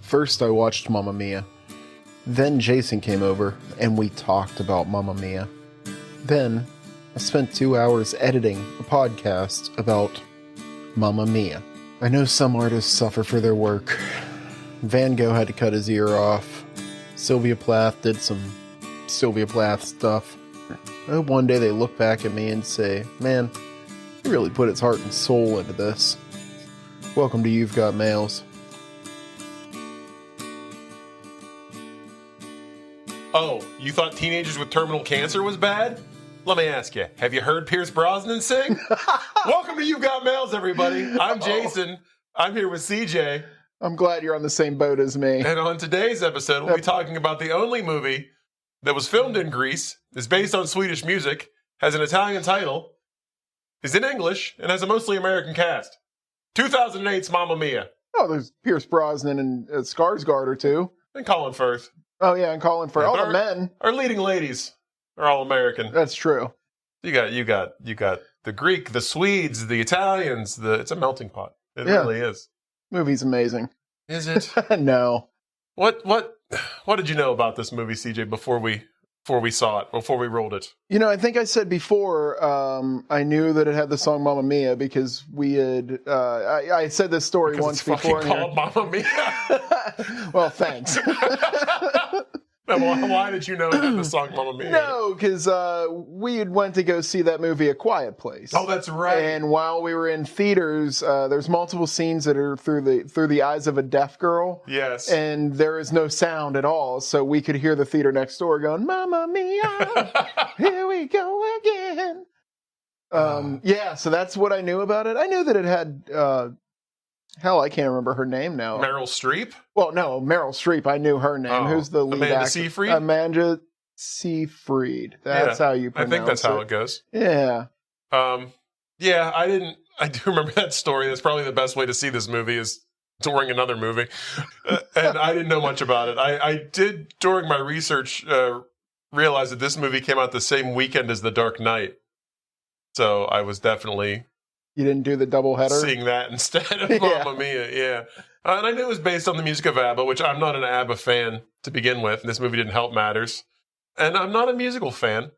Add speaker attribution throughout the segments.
Speaker 1: First, I watched Mamma Mia. Then Jason came over, and we talked about Mamma Mia. Then, I spent 2 hours editing a podcast about Mamma Mia. I know some artists suffer for their work. Van Gogh had to cut his ear off. Sylvia Plath did some Sylvia Plath stuff. I hope one day they look back at me and say, man, he really put his heart and soul into this. Welcome to You've Got Mails.
Speaker 2: Oh, you thought teenagers with terminal cancer was bad? Let me ask you, have you heard Pierce Brosnan sing? Welcome to You've Got Mails, everybody. I'm Jason. I'm here with CJ.
Speaker 1: I'm glad you're on the same boat as me.
Speaker 2: And on today's episode, we'll be talking about the only movie that was filmed in Greece, is based on Swedish music, has an Italian title, is in English, and has a mostly American cast. 2008's Mamma Mia.
Speaker 1: Oh, there's Pierce Brosnan and Skarsgård or two.
Speaker 2: And Colin Firth.
Speaker 1: Oh, yeah, and Colin Firth. All the men.
Speaker 2: Our leading ladies are all American.
Speaker 1: That's true.
Speaker 2: You got the Greek, the Swedes, the Italians. It's a melting pot. It really is.
Speaker 1: Movie's amazing.
Speaker 2: Is it?
Speaker 1: No.
Speaker 2: What did you know about this movie, CJ, before we saw it, before we rolled it?
Speaker 1: You know, I think I said before, I knew that it had the song Mamma Mia because we had, I said this story
Speaker 2: Because
Speaker 1: once
Speaker 2: it's
Speaker 1: before.
Speaker 2: Fucking called Mamma Mia.
Speaker 1: Well, thanks.
Speaker 2: Why did you know it had the song Mamma Mia?
Speaker 1: No, because we had went to go see that movie A Quiet Place.
Speaker 2: Oh, that's right.
Speaker 1: And while we were in theaters, there's multiple scenes that are through the eyes of a deaf girl.
Speaker 2: Yes.
Speaker 1: And there is no sound at all, so we could hear the theater next door going, Mamma Mia, here we go again. Yeah, so that's what I knew about it. I knew that it had... hell, I can't remember her name now.
Speaker 2: Meryl Streep?
Speaker 1: Well, no, Meryl Streep. I knew her name.
Speaker 2: Oh,
Speaker 1: Who's the lead
Speaker 2: Amanda
Speaker 1: actor?
Speaker 2: Seyfried?
Speaker 1: Amanda Seyfried. That's how you pronounce it.
Speaker 2: I think that's how it goes.
Speaker 1: Yeah.
Speaker 2: Yeah, I do remember that story. That's probably the best way to see this movie is during another movie. And I didn't know much about it. I did, during my research, realize that this movie came out the same weekend as The Dark Knight. So I was definitely...
Speaker 1: You didn't do the double header?
Speaker 2: Seeing that instead of Mamma Mia, yeah. And I knew it was based on the music of ABBA, which I'm not an ABBA fan to begin with. And this movie didn't help matters. And I'm not a musical fan.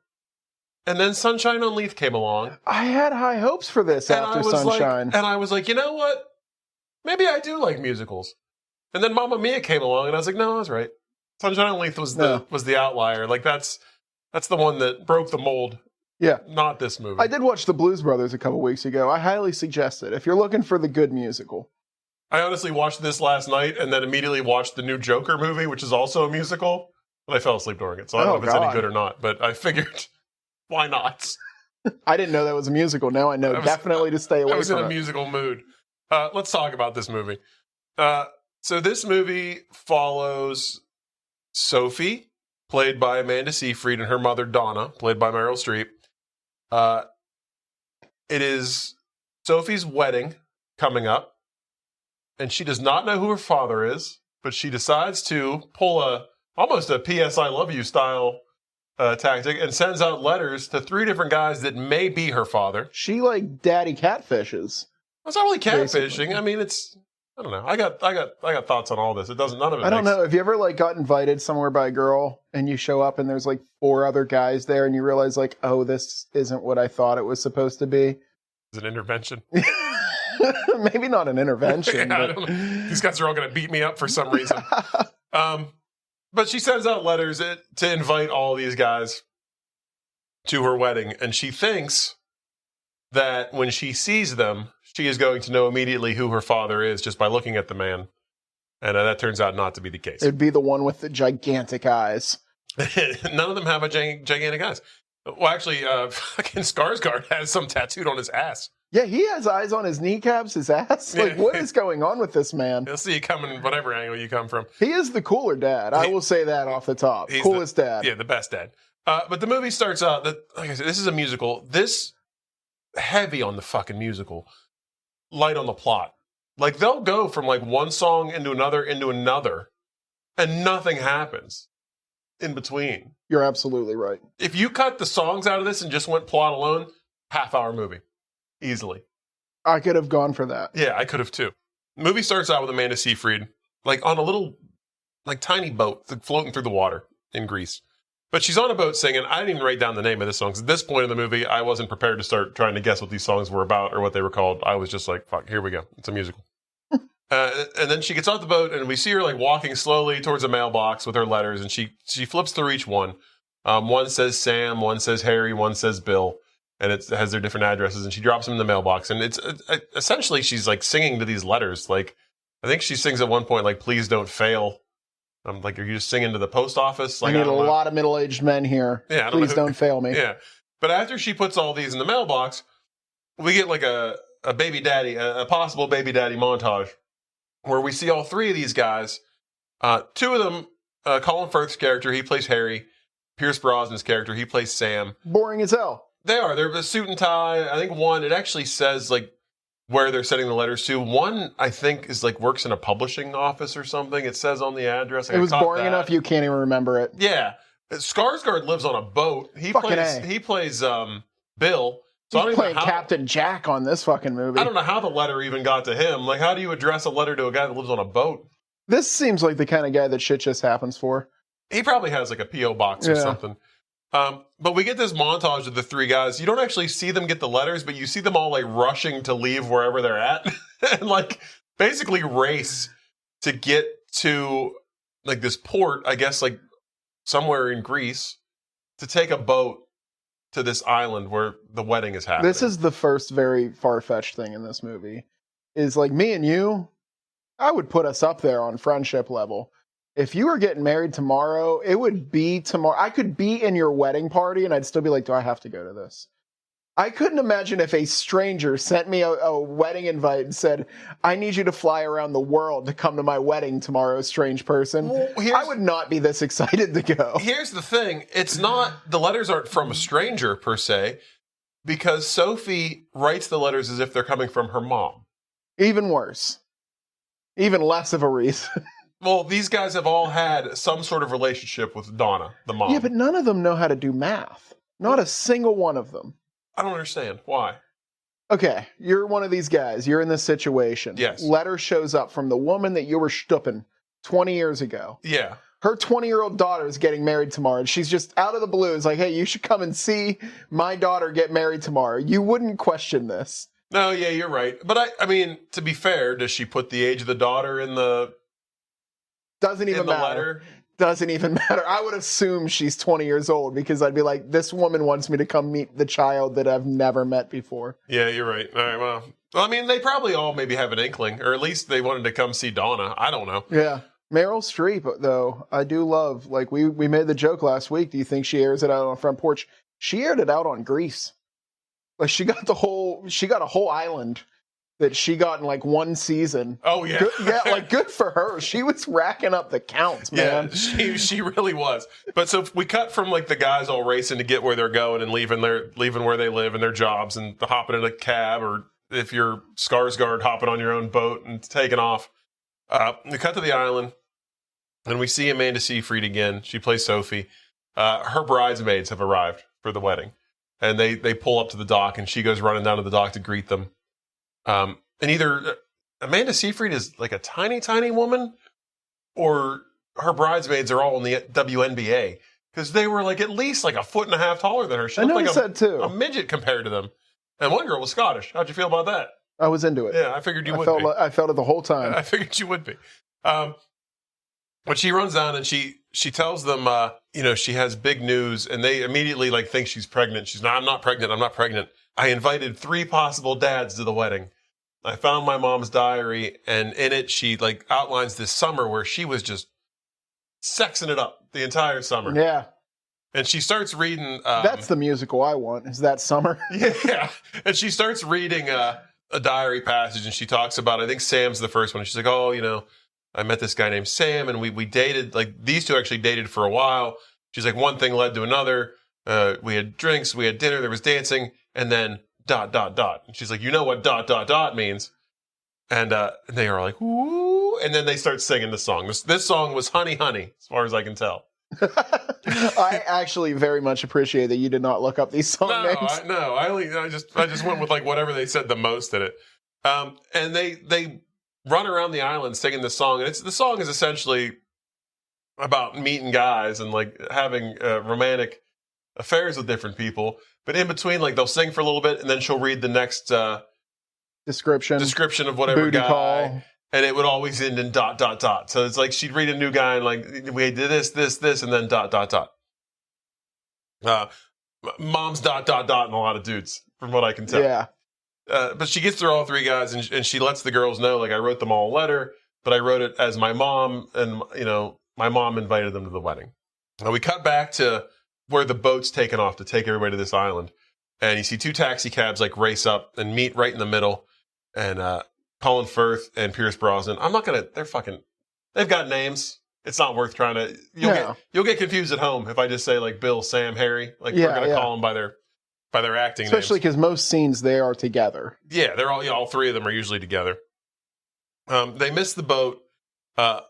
Speaker 2: And then Sunshine on Leith came along.
Speaker 1: I had high hopes for this after Sunshine.
Speaker 2: And I was like, you know what? Maybe I do like musicals. And then Mamma Mia came along, and I was like, no, I was right. Sunshine on Leith was the outlier. Like that's the one that broke the mold.
Speaker 1: Yeah.
Speaker 2: Not this movie.
Speaker 1: I did watch The Blues Brothers a couple weeks ago. I highly suggest it if you're looking for the good musical.
Speaker 2: I honestly watched this last night and then immediately watched the new Joker movie, which is also a musical, but I fell asleep during it, so I don't know if it's any good or not, but I figured, why not?
Speaker 1: I didn't know that was a musical. Now I know definitely to stay away from it.
Speaker 2: I was in a musical mood. Let's talk about this movie. So this movie follows Sophie, played by Amanda Seyfried, and her mother, Donna, played by Meryl Streep. It is Sophie's wedding coming up, and she does not know who her father is, but she decides to pull almost a P.S. I love you style tactic and sends out letters to 3 different guys that may be her father.
Speaker 1: She like daddy catfishes.
Speaker 2: It's not really catfishing.
Speaker 1: Basically.
Speaker 2: I mean, I don't know. I got thoughts on all this. None of it.
Speaker 1: I don't know. Have you ever like got invited somewhere by a girl and you show up and there's like 4 other guys there and you realize like, oh, this isn't what I thought it was supposed to be?
Speaker 2: It's an intervention.
Speaker 1: Maybe not an intervention.
Speaker 2: Yeah, these guys are all going to beat me up for some reason. But she sends out letters to invite all these guys to her wedding, and she thinks that when she sees them, she is going to know immediately who her father is just by looking at the man. And that turns out not to be the case.
Speaker 1: It'd be the one with the gigantic eyes.
Speaker 2: None of them have a gigantic eyes. Well, actually, fucking Skarsgård has some tattooed on his ass.
Speaker 1: Yeah, he has eyes on his kneecaps, his ass. Like, what is going on with this man?
Speaker 2: He'll see you coming whatever angle you come from.
Speaker 1: He is the cooler dad. I will say that off the top. Coolest dad.
Speaker 2: Yeah, the best dad. But the movie starts out, like I said, this is a musical. This heavy on the fucking musical. Light on the plot. Like, they'll go from, like, one song into another, and nothing happens in between.
Speaker 1: You're absolutely right.
Speaker 2: If you cut the songs out of this and just went plot alone, half-hour movie. Easily.
Speaker 1: I could have gone for that.
Speaker 2: Yeah, I could have too. The movie starts out with Amanda Seyfried like on a little, like tiny boat floating through the water in Greece. But she's on a boat singing. I didn't even write down the name of this song. 'Cause at this point in the movie, I wasn't prepared to start trying to guess what these songs were about or what they were called. I was just like, fuck, here we go. It's a musical. And then she gets off the boat, and we see her like walking slowly towards a mailbox with her letters, and she flips through each one. One says Sam, one says Harry, one says Bill, and it has their different addresses, and she drops them in the mailbox. And it's essentially she's like singing to these letters. Like, I think she sings at one point, like, please don't fail. I'm like, are you just singing to the post office? Like,
Speaker 1: I need a lot of middle-aged men here.
Speaker 2: Yeah,
Speaker 1: please don't fail me.
Speaker 2: Yeah. But after she puts all these in the mailbox, we get like a baby daddy, a possible baby daddy montage where we see all three of these guys. Two of them, Colin Firth's character, he plays Harry. Pierce Brosnan's character, he plays Sam.
Speaker 1: Boring as hell.
Speaker 2: They are. They're a suit and tie. I think one, it actually says like where they're sending the letters to. One, I think, is like works in a publishing office or something. It says on the address.
Speaker 1: It was boring enough you can't even remember it.
Speaker 2: Yeah. Skarsgård lives on a boat. He plays Bill. So
Speaker 1: He's playing Captain Jack on this fucking movie.
Speaker 2: I don't know how the letter even got to him. Like, how do you address a letter to a guy that lives on a boat?
Speaker 1: This seems like the kind of guy that shit just happens for.
Speaker 2: He probably has like a P.O. box or something. But we get this montage of the three guys. You don't actually see them get the letters, but you see them all like rushing to leave wherever they're at and like basically race to get to like this port, I guess like somewhere in Greece, to take a boat to this island where the wedding is happening.
Speaker 1: This is the first very far-fetched thing in this movie. Is like me and you, I would put us up there on friendship level. If you were getting married tomorrow, it would be tomorrow. I could be in your wedding party and I'd still be like, do I have to go to this? I couldn't imagine if a stranger sent me a wedding invite and said, I need you to fly around the world to come to my wedding tomorrow, strange person. Well, I would not be this excited to go.
Speaker 2: Here's the thing. It's not, the letters aren't from a stranger per se, because Sophie writes the letters as if they're coming from her mom.
Speaker 1: Even worse. Even less of a reason.
Speaker 2: Well, these guys have all had some sort of relationship with Donna, the mom.
Speaker 1: Yeah, but none of them know how to do math. Not a single one of them.
Speaker 2: I don't understand. Why?
Speaker 1: Okay, you're one of these guys. You're in this situation.
Speaker 2: Yes.
Speaker 1: Letter shows up from the woman that you were stupping 20 years ago.
Speaker 2: Yeah.
Speaker 1: Her 20-year-old daughter is getting married tomorrow, and she's just out of the blue. It's like, hey, you should come and see my daughter get married tomorrow. You wouldn't question this.
Speaker 2: No, yeah, you're right. But I mean, to be fair, does she put the age of the daughter in the...
Speaker 1: Doesn't even matter.
Speaker 2: Letter?
Speaker 1: Doesn't even matter. I would assume she's 20 years old because I'd be like, this woman wants me to come meet the child that I've never met before.
Speaker 2: Yeah, you're right. All right, well, I mean, they probably all maybe have an inkling, or at least they wanted to come see Donna. I don't know.
Speaker 1: Yeah. Meryl Streep, though, I do love, like, we made the joke last week. Do you think she airs it out on the front porch? She aired it out on Greece. Like, she got a whole island that she got in like one season.
Speaker 2: Oh yeah.
Speaker 1: Good for her. She was racking up the counts, man.
Speaker 2: Yeah, she really was. But so we cut from like the guys all racing to get where they're going and leaving where they live and their jobs and hopping in a cab, or if you're Skarsgård, hopping on your own boat and taking off. We cut to the island and we see Amanda Seyfried again. She plays Sophie. Her bridesmaids have arrived for the wedding, and they pull up to the dock, and she goes running down to the dock to greet them. And either Amanda Seyfried is like a tiny, tiny woman, or her bridesmaids are all in the WNBA, because they were like at least like a foot and a half taller than her. She looked like a midget compared to them. And one girl was Scottish. How'd you feel about that?
Speaker 1: I was into it.
Speaker 2: Yeah, I figured you would be.
Speaker 1: I felt it the whole time.
Speaker 2: I figured you would be. But she runs down and she tells them, she has big news, and they immediately like think she's pregnant. She's not. I'm not pregnant. I'm not pregnant. I invited 3 possible dads to the wedding. I found my mom's diary, and in it, she like outlines this summer where she was just sexing it up the entire summer.
Speaker 1: Yeah.
Speaker 2: And she starts reading...
Speaker 1: that's the musical I want, is that summer.
Speaker 2: Yeah. And she starts reading a diary passage, and she talks about, I think Sam's the first one. She's like, I met this guy named Sam, and we dated, like, these two actually dated for a while. She's like, one thing led to another. We had drinks, we had dinner, there was dancing, and then ... And she's like, you know what ... means. And they are like, ooh. And then they start singing the song. This song was Honey, Honey, as far as I can tell.
Speaker 1: I actually very much appreciate that you did not look up these song names.
Speaker 2: I just went with like whatever they said the most in it. And they run around the island singing this song. And the song is essentially about meeting guys and like having romantic affairs with different people. But in between, like they'll sing for a little bit and then she'll read the next description of whatever
Speaker 1: booty
Speaker 2: guy.
Speaker 1: call. And
Speaker 2: it would always end in ... So it's like she'd read a new guy and like, we did this, and then ... Mom's ... and a lot of dudes, from what I can tell.
Speaker 1: Yeah.
Speaker 2: But she gets through all three guys and she lets the girls know, like, I wrote them all a letter, but I wrote it as my mom, and, you know, my mom invited them to the wedding. Now we cut back to where the boat's taken off to take everybody to this island. And you see two taxi cabs, like, race up and meet right in the middle. And Colin Firth and Pierce Brosnan. They've got names. It's not worth trying to, you'll get confused at home if I just say, like, Bill, Sam, Harry. Like, we're going to call them by their acting names.
Speaker 1: Especially because most scenes they are together.
Speaker 2: Yeah, they're all three of them are usually together. They miss the boat, but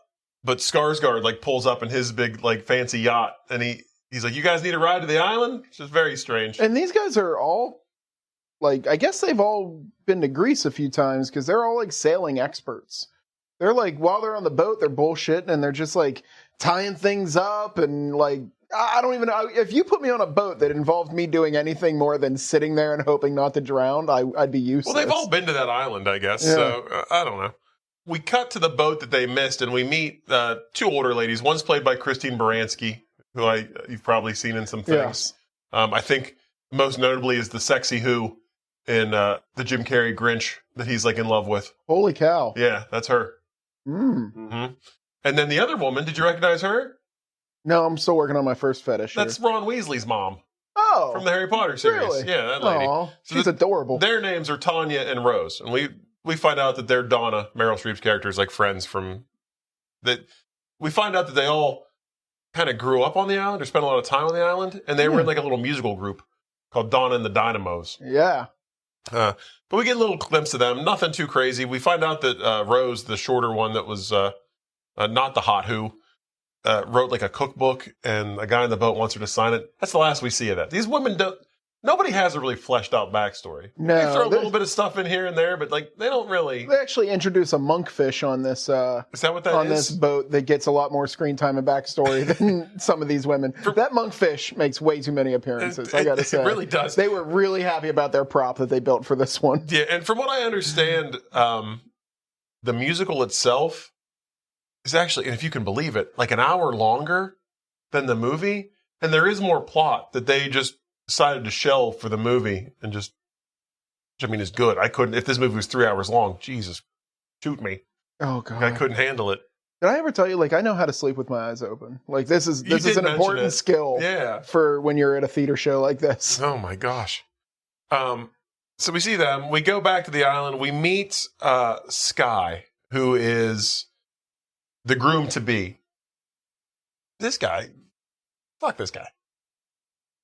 Speaker 2: Skarsgård like pulls up in his big like fancy yacht, and he's like, "You guys need a ride to the island?" Which is very strange.
Speaker 1: And these guys are all like, I guess they've all been to Greece a few times because they're all like sailing experts. They're like, while they're on the boat, they're bullshitting and they're just like tying things up and like. I don't even know. If you put me on a boat that involved me doing anything more than sitting there and hoping not to drown, I'd be useless.
Speaker 2: Well, they've all been to that island, I guess. Yeah. So, I don't know. We cut to the boat that they missed, and we meet two older ladies. One's played by Christine Baranski, who you've probably seen in some things. Yes. I think most notably is the sexy Who in the Jim Carrey Grinch that he's like in love with.
Speaker 1: Holy cow.
Speaker 2: Yeah, that's her. Mm-hmm. And then the other woman, did you recognize her?
Speaker 1: No, I'm still working on my first fetish.
Speaker 2: That's Ron Weasley's mom.
Speaker 1: Oh.
Speaker 2: From the Harry Potter series.
Speaker 1: Really?
Speaker 2: Yeah, that lady.
Speaker 1: Aww, she's adorable.
Speaker 2: Their names are Tanya and Rose. And we find out that they're Donna, Meryl Streep's character, is like friends from... that. We find out that they all kind of grew up on the island or spent a lot of time on the island. And they were in like a little musical group called Donna and the Dynamos.
Speaker 1: Yeah.
Speaker 2: But we get a little glimpse of them. Nothing too crazy. We find out that Rose, the shorter one that was not the hot Who, wrote like a cookbook, and a guy on the boat wants her to sign it. That's the last we see of that. These women nobody has a really fleshed out backstory.
Speaker 1: No,
Speaker 2: they throw a little bit of stuff in here and there, but like they don't really.
Speaker 1: They actually introduce a monkfish on this. Is
Speaker 2: that what that
Speaker 1: on
Speaker 2: is?
Speaker 1: This boat that gets a lot more screen time and backstory than some of these women. That monkfish makes way too many appearances. I gotta say,
Speaker 2: it really does.
Speaker 1: They were really happy about their prop that they built for this one.
Speaker 2: Yeah, and from what I understand, the musical itself is actually, and if you can believe it, like an hour longer than the movie. And there is more plot that they just decided to shelve for the movie and just, which I mean is good. I couldn't, if this movie was 3 hours long, Jesus, shoot me.
Speaker 1: Oh, God.
Speaker 2: I couldn't handle it.
Speaker 1: Did I ever tell you, like, I know how to sleep with my eyes open? Like, this is an important skill for when you're at a theater show like this.
Speaker 2: Oh, my gosh. So we see them. We go back to the island. We meet Sky, who is the groom-to-be. This guy, fuck this guy.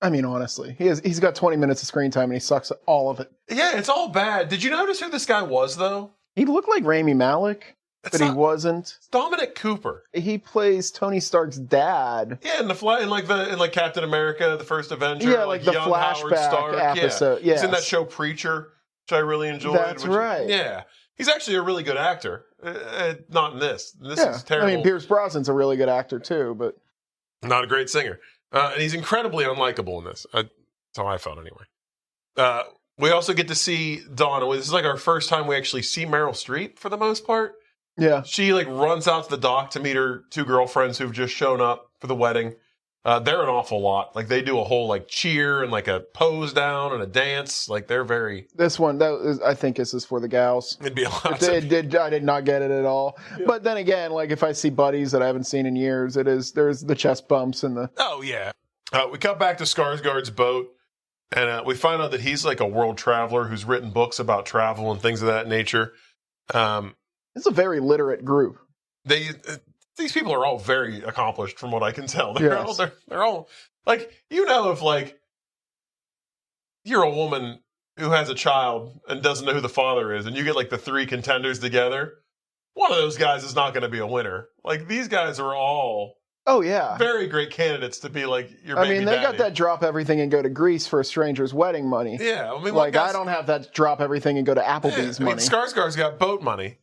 Speaker 1: I mean, honestly, he's got 20 minutes of screen time and he sucks at all of it.
Speaker 2: Yeah, it's all bad. Did you notice who this guy was, though?
Speaker 1: He looked like Rami Malek, but he wasn't.
Speaker 2: It's Dominic Cooper.
Speaker 1: He plays Tony Stark's dad.
Speaker 2: Yeah, in like Captain America, the First Avenger.
Speaker 1: Yeah, like the flashback episode. Yeah.
Speaker 2: He's in that show Preacher, which I really enjoyed.
Speaker 1: That's right.
Speaker 2: Yeah. He's actually a really good actor. Not in this. This is terrible.
Speaker 1: I mean, Pierce Brosnan's a really good actor, too, but...
Speaker 2: not a great singer. And he's incredibly unlikable in this. That's how I felt, anyway. We also get to see Donna. This is like our first time we actually see Meryl Streep, for the most part.
Speaker 1: Yeah.
Speaker 2: She, like, runs out to the dock to meet her two girlfriends who've just shown up for the wedding. They're an awful lot. Like, they do a whole, like, cheer and, like, a pose down and a dance. Like, they're very...
Speaker 1: This one, I think this is for the gals.
Speaker 2: It'd be a lot.
Speaker 1: I did not get it at all. Yeah. But then again, like, if I see buddies that I haven't seen in years, there's the chest bumps and the...
Speaker 2: Oh, yeah. We cut back to Skarsgård's boat, and we find out that he's, like, a world traveler who's written books about travel and things of that nature.
Speaker 1: It's a very literate group.
Speaker 2: These people are all very accomplished, from what I can tell. They're all like, you know, if like you're a woman who has a child and doesn't know who the father is, and you get like the three contenders together, one of those guys is not going to be a winner. Like, these guys are all very great candidates to be like your baby
Speaker 1: they
Speaker 2: daddy.
Speaker 1: got that drop everything and go to Greece for a stranger's wedding money.
Speaker 2: Yeah, I mean,
Speaker 1: like, I don't have that drop everything and go to Applebee's money.
Speaker 2: Skarsgård's got boat money.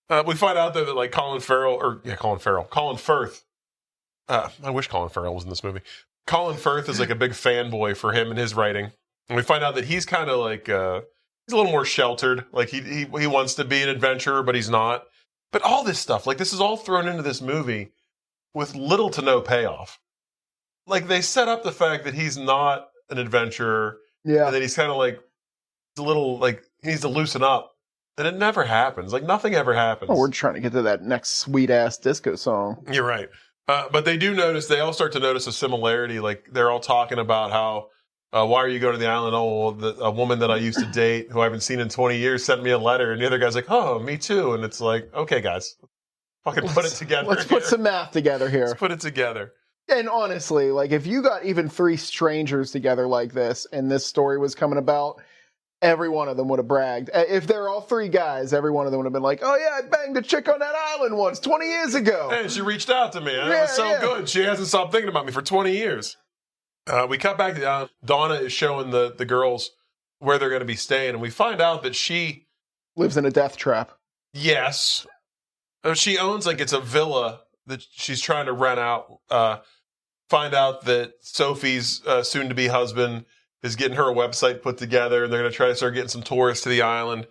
Speaker 2: We find out though that like Colin Firth. I wish Colin Farrell was in this movie. Colin Firth is like a big fanboy for him and his writing. And we find out that he's kind of like, he's a little more sheltered. Like he wants to be an adventurer, but he's not. But all this stuff, like this is all thrown into this movie with little to no payoff. Like they set up the fact that he's not an adventurer.
Speaker 1: Yeah.
Speaker 2: And that he's kind of like, a little like, he needs to loosen up. And it never happens. Like nothing ever happens.
Speaker 1: Oh, we're trying to get to that next sweet ass disco song.
Speaker 2: You're right. But they all start to notice a similarity. Like they're all talking about how, why are you going to the island? Oh, a woman that I used to date who I haven't seen in 20 years sent me a letter. And the other guy's like, oh, me too. And it's like, okay, guys, fucking put it together.
Speaker 1: Let's put some math together here.
Speaker 2: Let's put it together.
Speaker 1: And honestly, like if you got even 3 strangers together like this and this story was coming about, every one of them would have bragged. If they're all 3 guys, every one of them would have been like, oh yeah, I banged a chick on that island once 20 years ago.
Speaker 2: Hey, she reached out to me. It was so good. She hasn't stopped thinking about me for 20 years. We cut back to the island. Donna is showing the girls where they're going to be staying. And we find out that she
Speaker 1: lives in a death trap.
Speaker 2: Yes. She owns, like, it's a villa that she's trying to rent out. Find out that Sophie's soon-to-be husband is getting her a website put together, and they're going to try to start getting some tourists to the island.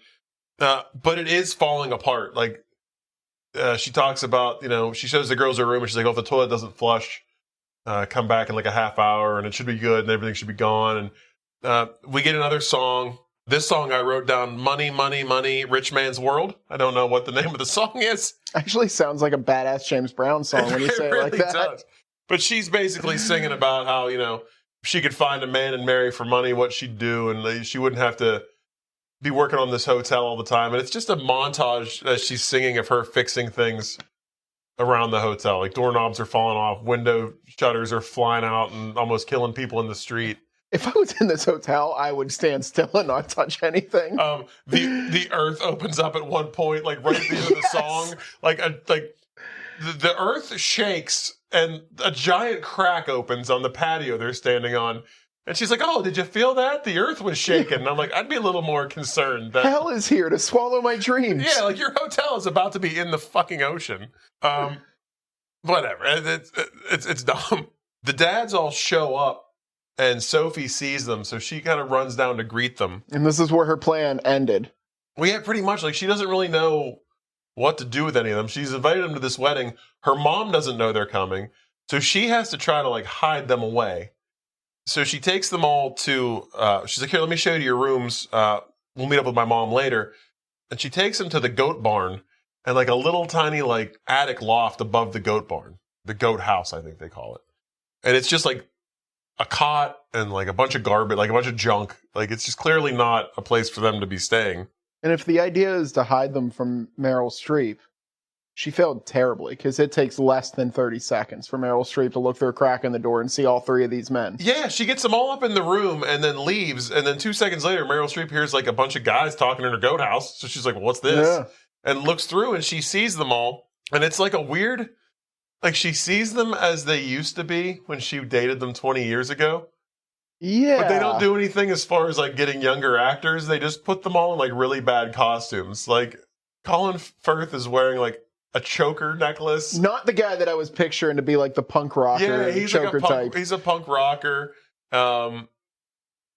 Speaker 2: But it is falling apart. Like, she talks about, she shows the girls her room, and she's like, oh, if the toilet doesn't flush, come back in like a half hour, and it should be good, and everything should be gone. And we get another song. This song I wrote down, Money, Money, Money, Rich Man's World. I don't know what the name of the song is.
Speaker 1: Actually sounds like a badass James Brown song when you say it like that.
Speaker 2: Does. But she's basically singing about how, if she could find a man and marry for money, what she'd do, and she wouldn't have to be working on this hotel all the time. And it's just a montage that she's singing of her fixing things around the hotel. Like doorknobs are falling off, window shutters are flying out and almost killing people in the street.
Speaker 1: If I was in this hotel, I would stand still and not touch anything.
Speaker 2: The earth opens up at one point, like right at the end of the song. The earth shakes and a giant crack opens on the patio they're standing on. And she's like, oh, did you feel that? The earth was shaking. And I'm like, I'd be a little more concerned. That
Speaker 1: hell is here to swallow my dreams.
Speaker 2: Yeah, like your hotel is about to be in the fucking ocean. Whatever. It's dumb. The dads all show up. And Sophie sees them, so she kind of runs down to greet them.
Speaker 1: And this is where her plan ended.
Speaker 2: Well, yeah, pretty much. Like, she doesn't really know what to do with any of them. She's invited them to this wedding. Her mom doesn't know they're coming, so she has to try to, like, hide them away. So she takes them all to, she's like, here, let me show you your rooms. We'll meet up with my mom later. And she takes them to the goat barn and, like, a little tiny, like, attic loft above the goat barn. The goat house, I think they call it. And it's just, like, a cot and like a bunch of garbage, like a bunch of junk. Like it's just clearly not a place for them to be staying.
Speaker 1: And if the idea is to hide them from Meryl Streep, she failed terribly because it takes less than 30 seconds for Meryl Streep to look through a crack in the door and see all 3 of these men.
Speaker 2: Yeah, she gets them all up in the room and then leaves. And then 2 seconds later, Meryl Streep hears like a bunch of guys talking in her goat house. So she's like, well, what's this? Yeah. And looks through and she sees them all. And it's like a weird... Like, she sees them as they used to be when she dated them 20 years ago.
Speaker 1: Yeah.
Speaker 2: But they don't do anything as far as, like, getting younger actors. They just put them all in, like, really bad costumes. Like, Colin Firth is wearing, like, a choker necklace.
Speaker 1: Not the guy that I was picturing to be, like, the punk rocker
Speaker 2: he's
Speaker 1: choker
Speaker 2: like
Speaker 1: type.
Speaker 2: He's a punk rocker. Pierce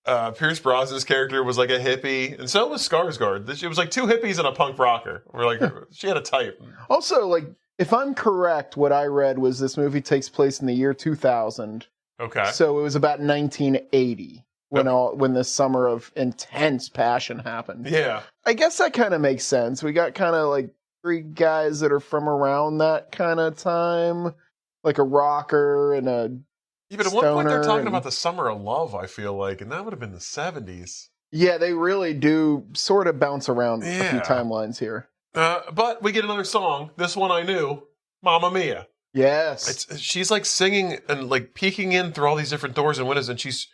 Speaker 2: Brosnan's character was, like, a hippie. And so was Skarsgård. It was, like, 2 hippies and a punk rocker. We're like, she had a type.
Speaker 1: Also, like... If I'm correct, what I read was this movie takes place in the year 2000.
Speaker 2: Okay.
Speaker 1: So it was about 1980 when this summer of intense passion happened.
Speaker 2: Yeah.
Speaker 1: I guess that kind of makes sense. We got kind of like 3 guys that are from around that kind of time. Like a rocker and a
Speaker 2: Yeah, but at one point they're talking about the summer of love, I feel like, and that would have been the 70s.
Speaker 1: Yeah, they really do sort of bounce around a few timelines here.
Speaker 2: But we get another song. This one I knew, Mamma Mia.
Speaker 1: Yes.
Speaker 2: She's like singing and like peeking in through all these different doors and windows, and she's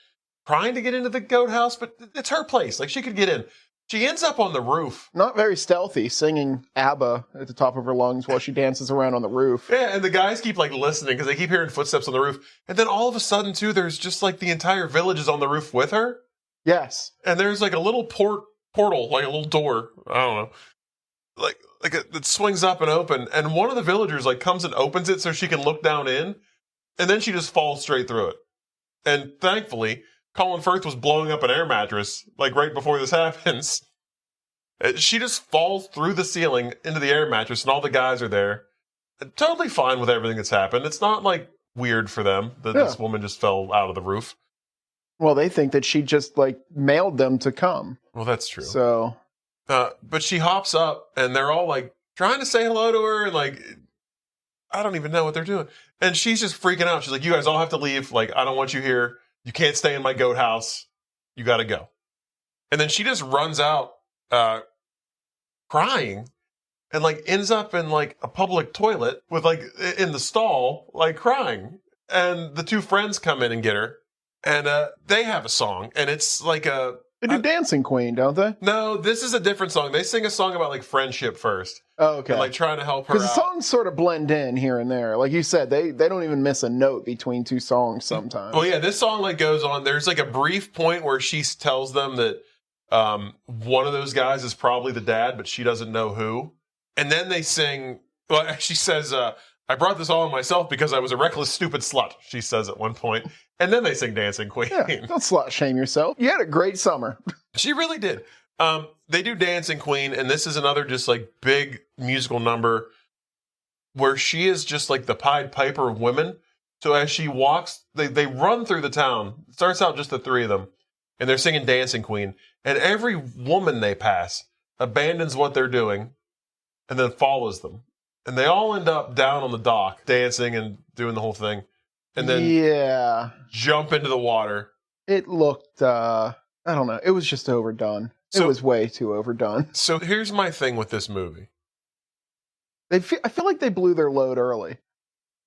Speaker 2: trying to get into the goat house, but it's her place. Like she could get in. She ends up on the roof.
Speaker 1: Not very stealthy, singing ABBA at the top of her lungs while she dances around on the roof.
Speaker 2: Yeah, and the guys keep like listening because they keep hearing footsteps on the roof. And then all of a sudden, too, there's just like the entire village is on the roof with her.
Speaker 1: Yes.
Speaker 2: And there's like a little portal, like a little door. I don't know. it swings up and open, and one of the villagers like comes and opens it so she can look down in, and then she just falls straight through it. And thankfully, Colin Firth was blowing up an air mattress like right before this happens. She just falls through the ceiling into the air mattress, and all the guys are there, totally fine with everything that's happened. It's not like weird for them that this woman just fell out of the roof.
Speaker 1: Well, they think that she just like mailed them to come.
Speaker 2: Well, that's true.
Speaker 1: So,
Speaker 2: but she hops up, and they're all like trying to say hello to her, and like I don't even know what they're doing. And she's just freaking out. She's like, "You guys all have to leave. Like, I don't want you here. You can't stay in my goat house. You got to go." And then she just runs out, crying, and like ends up in like a public toilet with like in the stall, like crying. And the two friends come in and get her, and they have a song, and it's like
Speaker 1: they do Dancing Queen, don't they?
Speaker 2: No, this is a different song. They sing a song about like friendship first.
Speaker 1: Oh, okay.
Speaker 2: And like trying to help her
Speaker 1: Because
Speaker 2: out.
Speaker 1: the songs sort of blend in here and there. Like you said, they don't even miss a note between two songs sometimes.
Speaker 2: Well, yeah, this song like goes on. There's like a brief point where she tells them that one of those guys is probably the dad, but she doesn't know who. And then they sing, well, she says, I brought this all on myself because I was a reckless, stupid slut, she says at one point. And then they sing Dancing Queen.
Speaker 1: Yeah, don't slut shame yourself. You had a great summer.
Speaker 2: She really did. They do Dancing Queen, and this is another just like big musical number where she is just like the Pied Piper of women. So as she walks, they run through the town. It starts out just the three of them, and they're singing Dancing Queen. And every woman they pass abandons what they're doing and then follows them. And they all end up down on the dock dancing and doing the whole thing. And then jump into the water.
Speaker 1: It looked, I don't know. It was just overdone. It was way too overdone.
Speaker 2: So here's my thing with this movie.
Speaker 1: I feel like they blew their load early.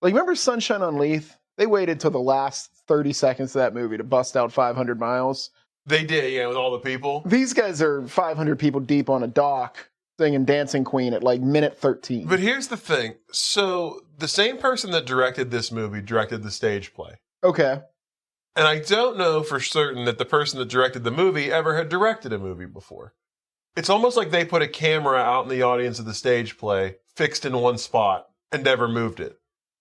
Speaker 1: Like, remember Sunshine on Leith? They waited till the last 30 seconds of that movie to bust out 500 miles.
Speaker 2: They did, yeah, with all the people.
Speaker 1: These guys are 500 people deep on a dock singing Dancing Queen at like minute 13.
Speaker 2: But here's the thing. So the same person that directed this movie directed the stage play.
Speaker 1: Okay.
Speaker 2: And I don't know for certain that the person that directed the movie ever had directed a movie before. It's almost like they put a camera out in the audience of the stage play, fixed in one spot, and never moved it.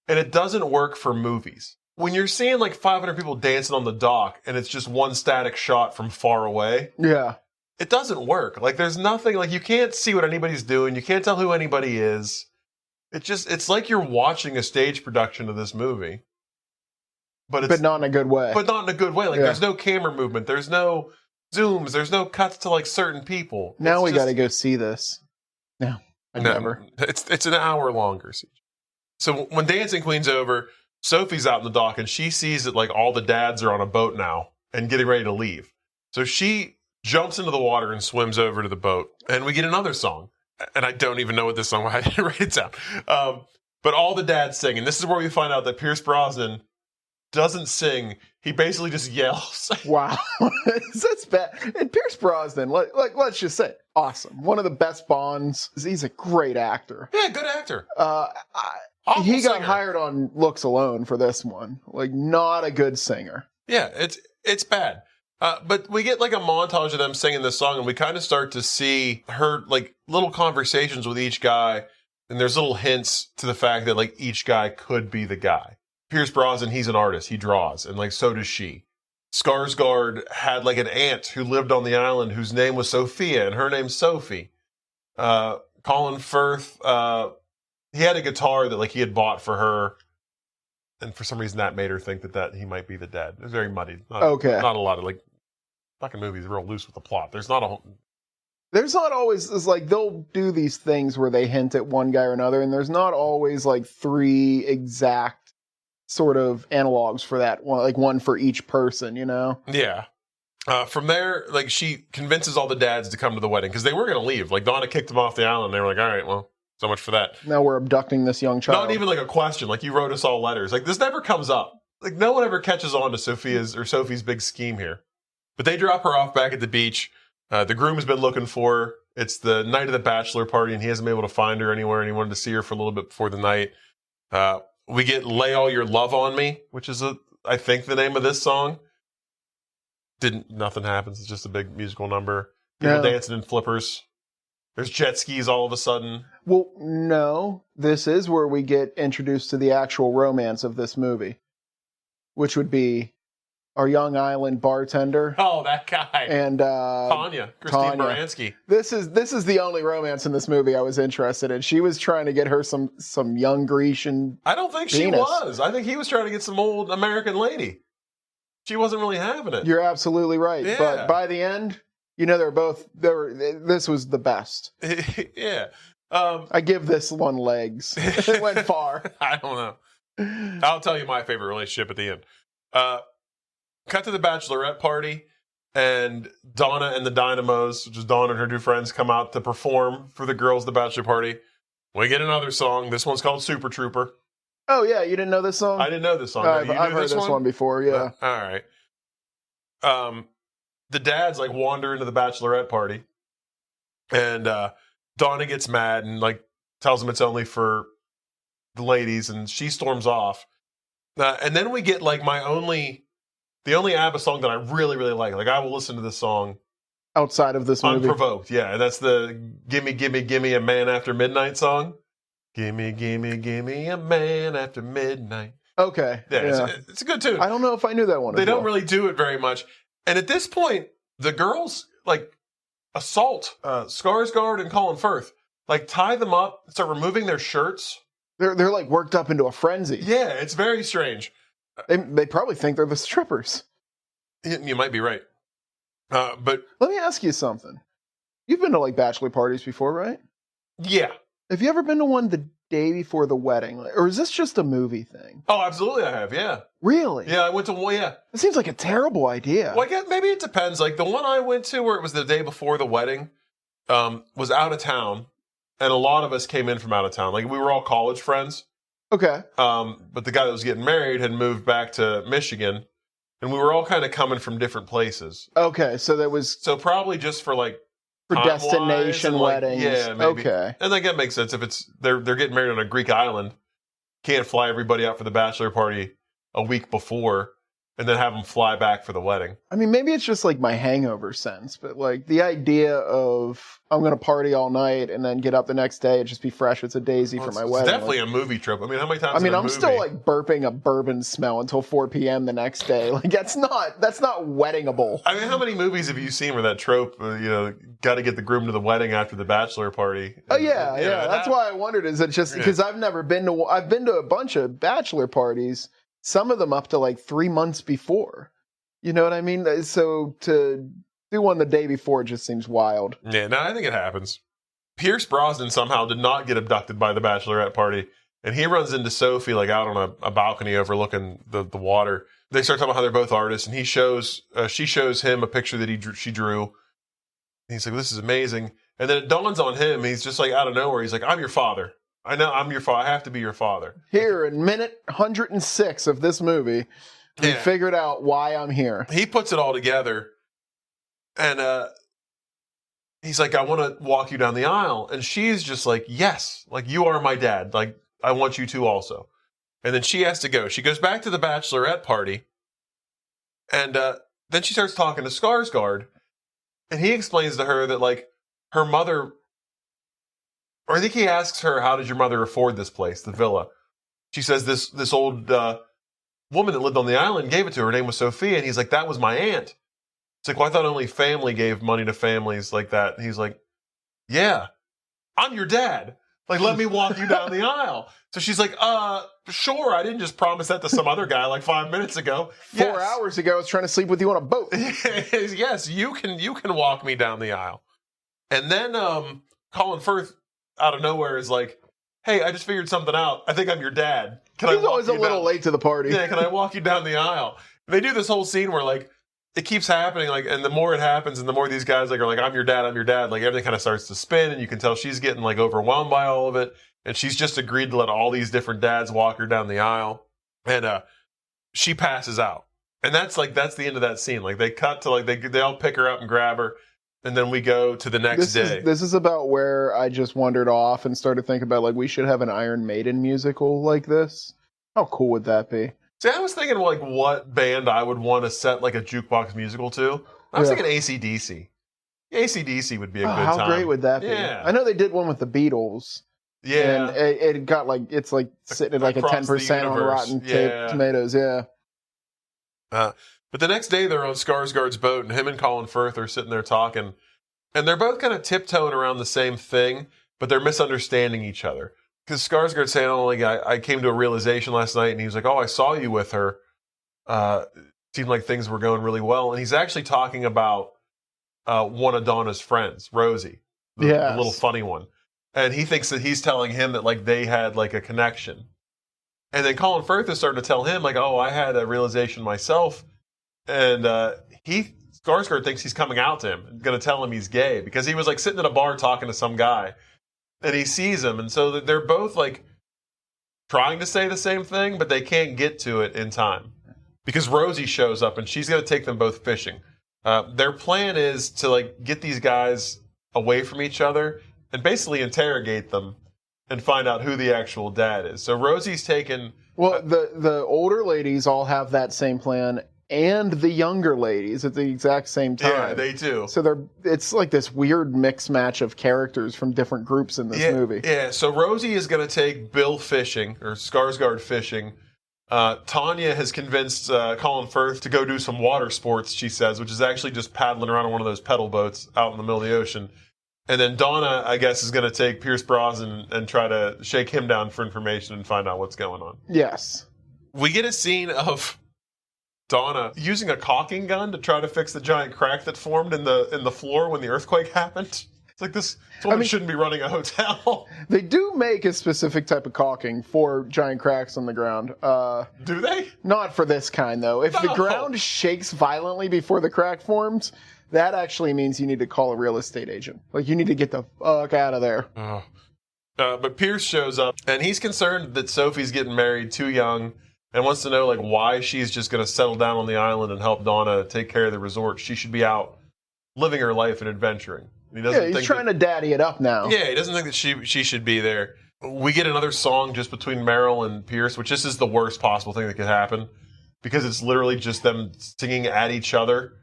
Speaker 2: And it doesn't work for movies. When you're seeing like 500 people dancing on the dock and it's just one static shot from far away, it doesn't work. Like there's nothing, like you can't see what anybody's doing. You can't tell who anybody is. It's like you're watching a stage production of this movie. But
Speaker 1: not in a good way.
Speaker 2: But not in a good way. Like there's no camera movement. There's no zooms. There's no cuts to like certain people.
Speaker 1: Now we got to go see this. No, never.
Speaker 2: It's an hour longer. So when Dancing Queen's over, Sophie's out in the dock and she sees that like all the dads are on a boat now and getting ready to leave. So she jumps into the water and swims over to the boat, and we get another song. And I don't even know what this song was. I didn't write it down. But all the dads sing, and this is where we find out that Pierce Brosnan doesn't sing. He basically just yells.
Speaker 1: Wow. That's bad. And Pierce Brosnan, let's just say, awesome. One of the best Bonds. He's a great actor.
Speaker 2: Yeah, good actor.
Speaker 1: He got hired on looks alone for this one. Like, not a good singer.
Speaker 2: Yeah, it's bad. But we get like a montage of them singing this song, and we kind of start to see her like little conversations with each guy, and there's little hints to the fact that like each guy could be the guy. Pierce Brosnan, he's an artist. He draws, and like so does she. Skarsgård had like an aunt who lived on the island whose name was Sophia, and her name's Sophie. Colin Firth, he had a guitar that like he had bought for her, and for some reason that made her think that he might be the dad. It was very muddy. Not a lot of like fucking movies real loose with the plot. There's not always, it's like they'll do these things where they hint at one guy or another, and there's not always like three exact sort of analogs for that one, like one for each person, you know? Yeah. From there, like she convinces all the dads to come to the wedding because they were going to leave. Like Donna kicked them off the island. They were like, all right, well, so much for that.
Speaker 1: Now we're abducting this young child.
Speaker 2: Not even like a question. Like you wrote us all letters. Like this never comes up. Like no one ever catches on to Sophie's big scheme here. But they drop her off back at the beach. The groom has been looking for her. It's the night of the bachelor party, and he hasn't been able to find her anywhere, and he wanted to see her for a little bit before the night. We get Lay All Your Love on Me, which is, I think, the name of this song. Nothing happens. It's just a big musical number. People dancing in flippers. There's jet skis all of a sudden.
Speaker 1: Well, no. This is where we get introduced to the actual romance of this movie, which would be our young island bartender.
Speaker 2: Oh, that guy.
Speaker 1: And
Speaker 2: Tanya, Christine Baranski.
Speaker 1: This is the only romance in this movie I was interested in. She was trying to get her some young Grecian.
Speaker 2: I don't think she was. I think he was trying to get some old American lady. She wasn't really having it.
Speaker 1: You're absolutely right.
Speaker 2: Yeah.
Speaker 1: But by the end, this was the best.
Speaker 2: Yeah.
Speaker 1: I give this one legs. It went far.
Speaker 2: I don't know. I'll tell you my favorite relationship at the end. Cut to the bachelorette party, and Donna and the Dynamos, which is Donna and her two friends, come out to perform for the girls at the bachelor party. We get another song. This one's called Super Trooper.
Speaker 1: Oh, yeah. You didn't know this song?
Speaker 2: I didn't know this song.
Speaker 1: I've heard this one before, yeah.
Speaker 2: All right. The dads, like, wander into the bachelorette party, and Donna gets mad and, like, tells them it's only for the ladies, and she storms off. And then we get, like, the only ABBA song that I really, really like. Like, I will listen to this song.
Speaker 1: Outside of this movie?
Speaker 2: Unprovoked, yeah. That's the Gimme, Gimme, Gimme a Man After Midnight song. Gimme, gimme, gimme a man after midnight.
Speaker 1: Okay.
Speaker 2: Yeah. It's a good tune.
Speaker 1: I don't know if I knew that one.
Speaker 2: They don't really do it very much. And at this point, the girls, like, assault Skarsgård and Colin Firth. Like, tie them up, start removing their shirts.
Speaker 1: They're like worked up into a frenzy.
Speaker 2: Yeah, it's very strange.
Speaker 1: They probably think they're the strippers.
Speaker 2: You might be right. But
Speaker 1: let me ask you something. You've been to like bachelor parties before, right?
Speaker 2: Yeah.
Speaker 1: Have you ever been to one the day before the wedding? Or is this just a movie thing?
Speaker 2: Oh, absolutely I have, yeah.
Speaker 1: Really?
Speaker 2: Yeah, I went to one, yeah.
Speaker 1: It seems like a terrible idea.
Speaker 2: Well, I guess maybe it depends. Like, the one I went to where it was the day before the wedding was out of town, and a lot of us came in from out of town. Like, we were all college friends.
Speaker 1: Okay.
Speaker 2: But the guy that was getting married had moved back to Michigan, and we were all kind of coming from different places.
Speaker 1: Okay, so that was...
Speaker 2: So probably just for, like,
Speaker 1: for destination weddings.
Speaker 2: Yeah, maybe. Okay. And like, that makes sense. If it's they're getting married on a Greek island, can't fly everybody out for the bachelor party a week before and then have them fly back for the wedding.
Speaker 1: I mean, maybe it's just like my hangover sense, but like the idea of I'm going to party all night and then get up the next day and just be fresh as a daisy for my wedding.
Speaker 2: It's definitely a movie trip. I mean, how many times?
Speaker 1: I'm still like burping a bourbon smell until 4 p.m. the next day. Like that's not weddingable.
Speaker 2: I mean, how many movies have you seen where that trope, got to get the groom to the wedding after the bachelor party?
Speaker 1: Oh yeah, yeah. That's why I wondered. Is it just because I've been to a bunch of bachelor parties. Some of them up to like 3 months before. You know what I mean? So to do one the day before just seems wild.
Speaker 2: Yeah, no, I think it happens. Pierce Brosnan somehow did not get abducted by the bachelorette party. And he runs into Sophie like out on a balcony overlooking the water. They start talking about how they're both artists. And she shows him a picture that she drew. And he's like, this is amazing. And then it dawns on him. He's just like out of nowhere. He's like, I'm your father. I know I'm your father. I have to be your father.
Speaker 1: Here in minute 106 of this movie, we figured out why I'm here.
Speaker 2: He puts it all together, and he's like, I want to walk you down the aisle. And she's just like, yes, like you are my dad. Like, I want you to also. And then she has to go. She goes back to the bachelorette party, and then she starts talking to Skarsgård, and he explains to her that, like, her mother... Or I think he asks her, how did your mother afford this place, the villa? She says this old woman that lived on the island gave it to her. Her name was Sophia. And he's like, that was my aunt. It's like, well, I thought only family gave money to families like that. And he's like, yeah, I'm your dad. Like, let me walk you down the aisle. So she's like, sure. I didn't just promise that to some other guy like 5 minutes ago.
Speaker 1: 4 hours ago, I was trying to sleep with you on a boat.
Speaker 2: Yes, you can walk me down the aisle. And then Colin Firth, out of nowhere, is like, hey, I just figured something out. I think I'm your dad.
Speaker 1: He's always a little late to the party.
Speaker 2: Yeah, can I walk you down the aisle? And they do this whole scene where, like, it keeps happening, like, and the more it happens and the more these guys are like, I'm your dad, like, everything kind of starts to spin, and you can tell she's getting, like, overwhelmed by all of it, and she's just agreed to let all these different dads walk her down the aisle, and she passes out. And that's the end of that scene. Like, they cut to, like, they all pick her up and grab her, and then we go to the next day.
Speaker 1: This is about where I just wandered off and started thinking about, like, we should have an Iron Maiden musical like this. How cool would that be?
Speaker 2: See, I was thinking, like, what band I would want to set, like, a jukebox musical to. I was thinking AC/DC. AC/DC would be a good
Speaker 1: how
Speaker 2: time.
Speaker 1: great would that be?
Speaker 2: Yeah.
Speaker 1: I know they did one with the Beatles.
Speaker 2: Yeah.
Speaker 1: And it got like, it's like sitting at like a
Speaker 2: Across the
Speaker 1: 10% on
Speaker 2: universe.
Speaker 1: Rotten
Speaker 2: Yeah.
Speaker 1: Tomatoes. Yeah.
Speaker 2: But the next day they're on Skarsgård's boat, and him and Colin Firth are sitting there talking, and they're both kind of tiptoeing around the same thing, but they're misunderstanding each other. Because Skarsgård's saying, "Oh, like I came to a realization last night," and he was like, "Oh, I saw you with her. Seemed like things were going really well." And he's actually talking about one of Donna's friends, Rosie, the little funny one, and he thinks that he's telling him that like they had like a connection. And then Colin Firth is starting to tell him like, "Oh, I had a realization myself." And Skarsgård thinks he's coming out to him and going to tell him he's gay because he was like sitting in a bar talking to some guy and he sees him. And so they're both like trying to say the same thing, but they can't get to it in time because Rosie shows up and she's going to take them both fishing. Their plan is to like get these guys away from each other and basically interrogate them and find out who the actual dad is. So Rosie's taken...
Speaker 1: Well, the older ladies all have that same plan, and the younger ladies at the exact same time.
Speaker 2: Yeah, they do.
Speaker 1: So it's like this weird mix match of characters from different groups in this movie.
Speaker 2: Yeah, so Rosie is going to take Bill fishing, or Skarsgård fishing. Tanya has convinced Colin Firth to go do some water sports, she says, which is actually just paddling around on one of those pedal boats out in the middle of the ocean. And then Donna, I guess, is going to take Pierce Brosnan and try to shake him down for information and find out what's going on.
Speaker 1: Yes.
Speaker 2: We get a scene of Donna using a caulking gun to try to fix the giant crack that formed in the floor when the earthquake happened. It's like this woman shouldn't be running a hotel.
Speaker 1: They do make a specific type of caulking for giant cracks on the ground.
Speaker 2: Do they?
Speaker 1: Not for this kind, though. If the ground shakes violently before the crack forms, that actually means you need to call a real estate agent. Like, you need to get the fuck out of there.
Speaker 2: But Pierce shows up, and he's concerned that Sophie's getting married too young and wants to know like why she's just going to settle down on the island and help Donna take care of the resort. She should be out living her life and adventuring.
Speaker 1: He's trying to daddy it up now.
Speaker 2: Yeah, he doesn't think that she should be there. We get another song just between Meryl and Pierce, which this is the worst possible thing that could happen because it's literally just them singing at each other,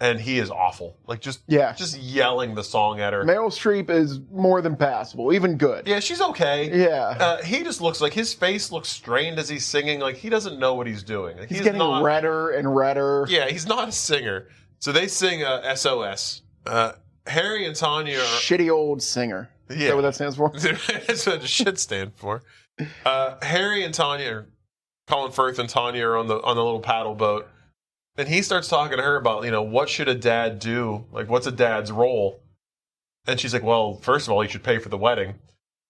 Speaker 2: and he is awful. Like just yelling the song at her.
Speaker 1: Meryl Streep is more than passable, even good.
Speaker 2: Yeah, she's okay.
Speaker 1: Yeah.
Speaker 2: He just looks like his face looks strained as he's singing. Like he doesn't know what he's doing. Like,
Speaker 1: he's getting redder and redder.
Speaker 2: Yeah, he's not a singer. So they sing SOS. Harry and Tanya are...
Speaker 1: Shitty old singer.
Speaker 2: Yeah.
Speaker 1: Is that what that stands for?
Speaker 2: That's what it should stand for. Harry and Tanya, Colin Firth and Tanya are on the little paddle boat. And he starts talking to her about, what should a dad do? Like, what's a dad's role? And she's like, well, first of all, he should pay for the wedding.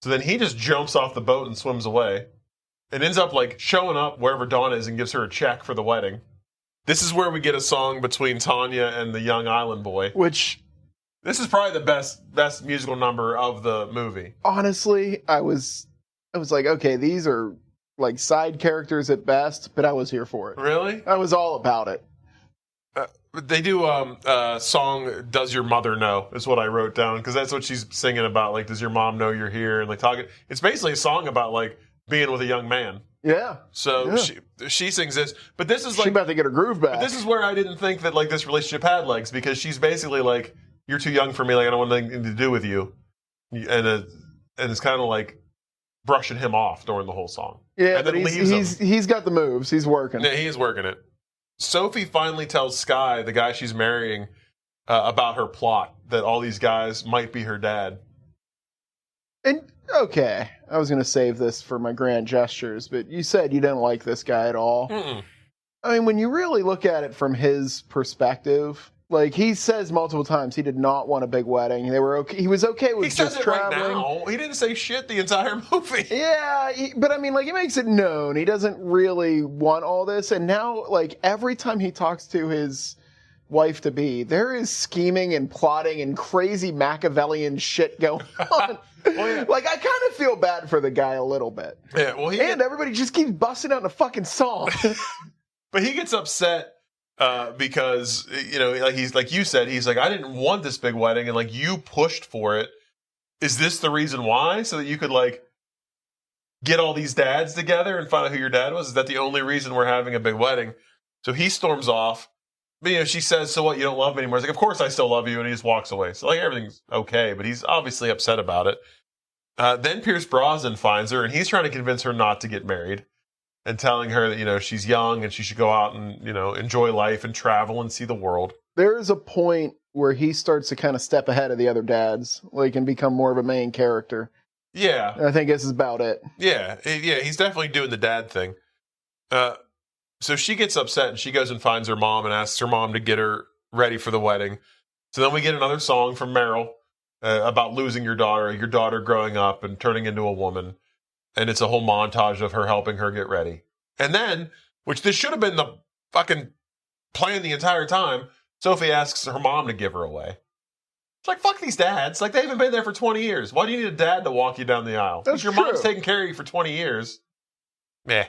Speaker 2: So then he just jumps off the boat and swims away. And ends up, like, showing up wherever Dawn is and gives her a check for the wedding. This is where we get a song between Tanya and the young island boy.
Speaker 1: Which...
Speaker 2: This is probably the best musical number of the movie.
Speaker 1: Honestly, I was like, okay, these are like side characters at best, but I was here for it.
Speaker 2: Really?
Speaker 1: I was all about it.
Speaker 2: They do a song, Does Your Mother Know, is what I wrote down, because that's what she's singing about, like, does your mom know you're here? And like talking. It's basically a song about like being with a young man.
Speaker 1: Yeah.
Speaker 2: So she sings this, but this is like...
Speaker 1: She's about to get her groove back.
Speaker 2: But this is where I didn't think that like this relationship had legs, because she's basically like, you're too young for me, like I don't want anything to do with you. And it's kind of like brushing him off during the whole song.
Speaker 1: Yeah,
Speaker 2: and
Speaker 1: but
Speaker 2: then
Speaker 1: he's got the moves. He's working.
Speaker 2: Yeah, he is working it. Sophie finally tells Sky, the guy she's marrying, about her plot, that all these guys might be her dad.
Speaker 1: And, okay, I was going to save this for my grand gestures, but you said you didn't like this guy at all.
Speaker 2: Mm-mm.
Speaker 1: I mean, when you really look at it from his perspective... Like, he says multiple times he did not want a big wedding. They were okay. He was okay with just traveling.
Speaker 2: Right now. He didn't say shit the entire movie.
Speaker 1: Yeah, but I mean, like, he makes it known. He doesn't really want all this. And now, like, every time he talks to his wife-to-be, there is scheming and plotting and crazy Machiavellian shit going on. Well, yeah. Like, I kind of feel bad for the guy a little bit.
Speaker 2: Yeah, well,
Speaker 1: everybody just keeps busting out in a fucking song.
Speaker 2: But he gets upset. Because, like he's like you said, he's like, I didn't want this big wedding, and like you pushed for it. Is this the reason why? So that you could like get all these dads together and find out who your dad was? Is that the only reason we're having a big wedding? So he storms off. But, she says, so what, you don't love me anymore? He's like, of course I still love you. And he just walks away. So, everything's okay, but he's obviously upset about it. Then Pierce Brosnan finds her, and he's trying to convince her not to get married and telling her that, she's young and she should go out and, enjoy life and travel and see the world.
Speaker 1: There is a point where he starts to kind of step ahead of the other dads, and become more of a main character.
Speaker 2: Yeah.
Speaker 1: I think this is about it.
Speaker 2: Yeah, he's definitely doing the dad thing. So she gets upset and she goes and finds her mom and asks her mom to get her ready for the wedding. So then we get another song from Meryl about losing your daughter growing up and turning into a woman. And it's a whole montage of her helping her get ready. And then, which this should have been the fucking plan the entire time, Sophie asks her mom to give her away. It's like, fuck these dads. They haven't been there for 20 years. Why do you need a dad to walk you down the aisle?
Speaker 1: That's
Speaker 2: if your
Speaker 1: true.
Speaker 2: mom's taking care of you for 20 years. Meh.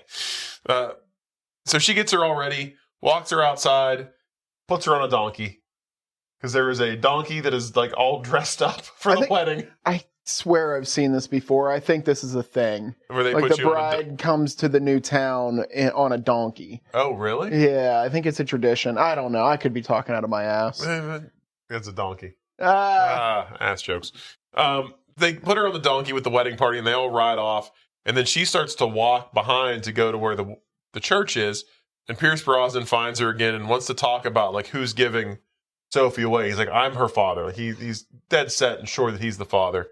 Speaker 2: So she gets her all ready, walks her outside, puts her on a donkey. Because there is a donkey that is all dressed up for the wedding.
Speaker 1: I swear I've seen this before. I think this is a thing.
Speaker 2: Where they
Speaker 1: put the bride comes to the new town on a donkey.
Speaker 2: Oh, really?
Speaker 1: Yeah, I think it's a tradition. I don't know. I could be talking out of my ass.
Speaker 2: It's a donkey. Ass jokes. They put her on the donkey with the wedding party and they all ride off. And then she starts to walk behind to go to where the church is. And Pierce Brosnan finds her again and wants to talk about who's giving Sophie away. He's like, I'm her father. He's dead set and sure that he's the father.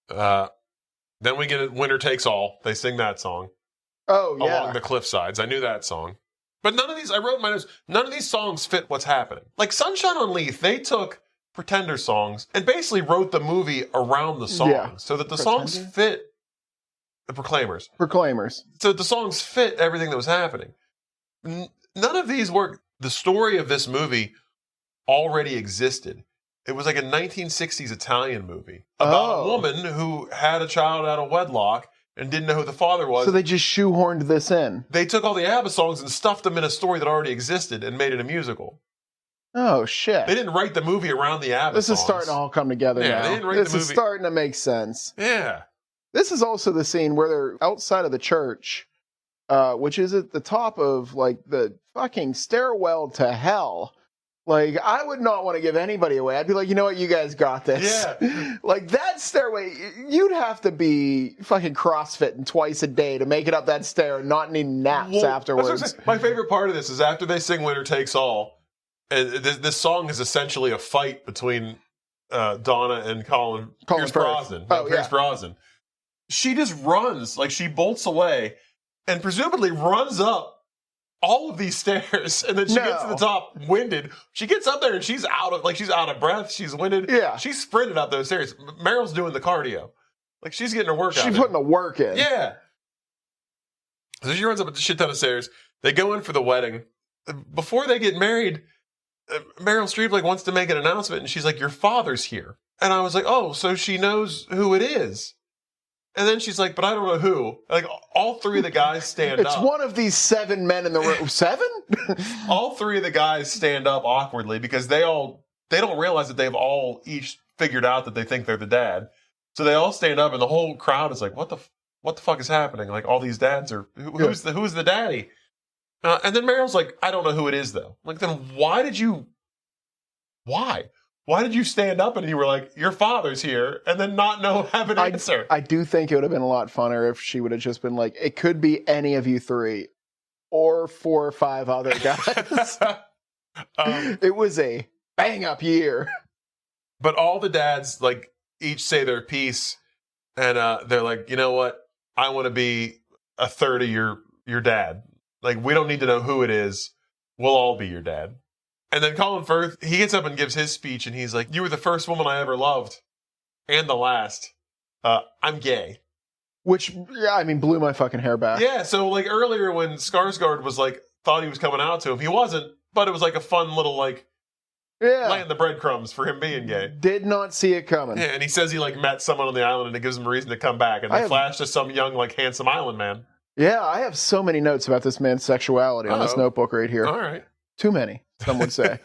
Speaker 2: Then we get a Winner Takes All. They sing that song.
Speaker 1: Oh, yeah.
Speaker 2: Along the cliff sides. I knew that song. But none of these, I wrote in my notes, none of these songs fit what's happening. Sunshine on Leith, they took Pretender songs and basically wrote the movie around the songs so that the songs fit the Proclaimers. So the songs fit everything that was happening. None of these work. The story of this movie already existed. It was like a 1960s Italian movie about a woman who had a child out of wedlock and didn't know who the father was.
Speaker 1: So they just shoehorned this in.
Speaker 2: They took all the ABBA songs and stuffed them in a story that already existed and made it a musical.
Speaker 1: Oh, shit.
Speaker 2: They didn't write the movie around the ABBA songs.
Speaker 1: This is starting to all come together now.
Speaker 2: They didn't write
Speaker 1: this
Speaker 2: the movie.
Speaker 1: Is starting to make sense.
Speaker 2: Yeah.
Speaker 1: This is also the scene where they're outside of the church, which is at the top of the fucking stairwell to hell. I would not want to give anybody away. I'd be like, you know what, you guys got this.
Speaker 2: Yeah.
Speaker 1: That stairway, you'd have to be fucking CrossFitting twice a day to make it up that stair and not need naps afterwards.
Speaker 2: My favorite part of this is after they sing Winner Takes All, and this song is essentially a fight between Donna and Pierce Brosnan. Pierce Brosnan. She just runs, she bolts away and presumably runs up all of these stairs, and then she gets to the top, winded. She gets up there and she's out of breath. She's winded.
Speaker 1: Yeah,
Speaker 2: she sprinted up those stairs. Meryl's doing the cardio, she's getting her workout.
Speaker 1: She's putting the work in.
Speaker 2: Yeah. So she runs up a shit ton of stairs. They go in for the wedding. Before they get married, Meryl Streep wants to make an announcement, and she's like, "Your father's here." And I was like, "Oh, so she knows who it is." And then she's like, but I don't know who. All three of the guys stand up.
Speaker 1: It's one of these 7 men in the room. 7?
Speaker 2: All three of the guys stand up awkwardly because they don't realize that they've all each figured out that they think they're the dad. So they all stand up and the whole crowd is like, what the fuck is happening? All these dads are, who's the daddy? And then Meryl's like, I don't know who it is though. Then why did you stand up and you were like, your father's here, and then not have an answer?
Speaker 1: I do think it would have been a lot funner if she would have just been like, it could be any of you three or 4 or 5 other guys. It was a bang-up year.
Speaker 2: But all the dads, each say their piece, and they're like, you know what? I want to be a third of your dad. We don't need to know who it is. We'll all be your dad. And then Colin Firth, he gets up and gives his speech, and he's like, you were the first woman I ever loved, and the last. I'm gay.
Speaker 1: Which, blew my fucking hair back.
Speaker 2: Yeah, so, earlier when Skarsgård was, thought he was coming out to him, he wasn't, but it was, a fun little, laying the breadcrumbs for him being gay.
Speaker 1: Did not see it coming.
Speaker 2: Yeah, and he says he, met someone on the island, and it gives him a reason to come back, and they flash to some young, handsome island man.
Speaker 1: Yeah, I have so many notes about this man's sexuality on this notebook right here.
Speaker 2: All right.
Speaker 1: Too many, some would say.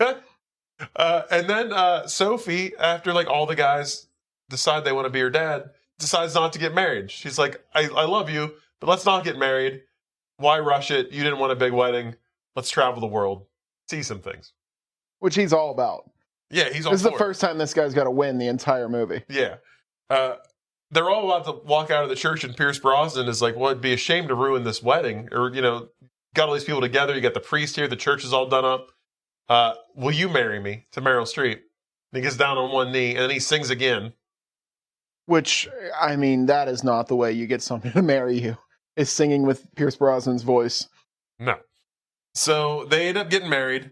Speaker 2: And then Sophie, after all the guys decide they want to be her dad, decides not to get married. She's like, I love you, but let's not get married. Why rush it? You didn't want a big wedding. Let's travel the world. See some things.
Speaker 1: which he's all about.
Speaker 2: Yeah, he's all
Speaker 1: This is the
Speaker 2: for it.
Speaker 1: first time this guy's got to win the entire movie.
Speaker 2: Yeah. They're all about to walk out of the church, and Pierce Brosnan is like, well, it'd be a shame to ruin this wedding. Or, got all these people together. You got the priest here. The church is all done up. Will you marry me? To Meryl Streep. And he gets down on one knee, and then he sings again.
Speaker 1: Which, I mean, that is not the way you get someone to marry you, is singing with Pierce Brosnan's voice.
Speaker 2: No. So they end up getting married.